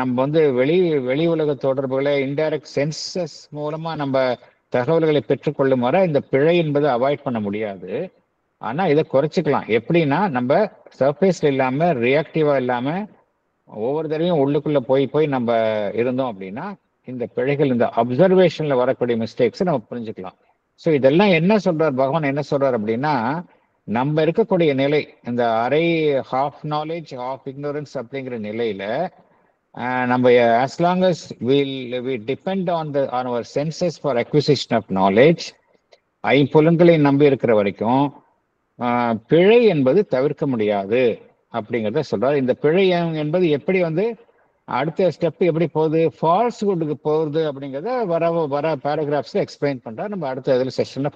நம்ம வந்து வெளி உலக தொடர்புகளை இன்டைரக்ட் சென்சஸ் மூலமா நம்ம தகவல்களை பெற்றுக்கொள்ளும் வரை இந்த பிழை என்பதை அவாய்ட் பண்ண முடியாது. ஆனா இதை குறைச்சிக்கலாம். எப்படின்னா நம்ம சர்ஃபேஸ்ல இல்லாம ரியாக்டிவா இல்லாம ஒவ்வொரு தடவையும் உள்ளுக்குள்ள போய் நம்ம இருந்தோம் அப்படின்னா இந்த பிழைகள், இந்த அப்சர்வேஷன்ல வரக்கூடிய மிஸ்டேக்ஸ் நம்ம புரிஞ்சுக்கலாம். ஸோ இதெல்லாம் என்ன சொல்றார் பகவான், என்ன சொல்றார் அப்படின்னா, நம்ம இருக்கக்கூடிய நிலை, இந்த அரை ஹாஃப் நாலேஜ் ஹாஃப் இக்னோரன்ஸ் அப்படிங்கிற நிலையில நம்ம as long as we depend on our senses for acquisition of knowledge, ஐம்புலன்களை நம்பி இருக்கிற வரைக்கும் பிழை என்பது தவிர்க்க முடியாது அப்படிங்கிறத சொல்றாரு. இந்த பிழை என்பது எப்படி வந்து அடுத்த ஸ்டெப் எப்படி போகுது, ஃபால்ஸ்ஹுட்டுக்கு போகுது அப்படிங்கிறத வர பேராகிராஃப்ஸ்ல எக்ஸ்பிளைன் பண்றா. நம்ம அடுத்த இதில் செஷன்ல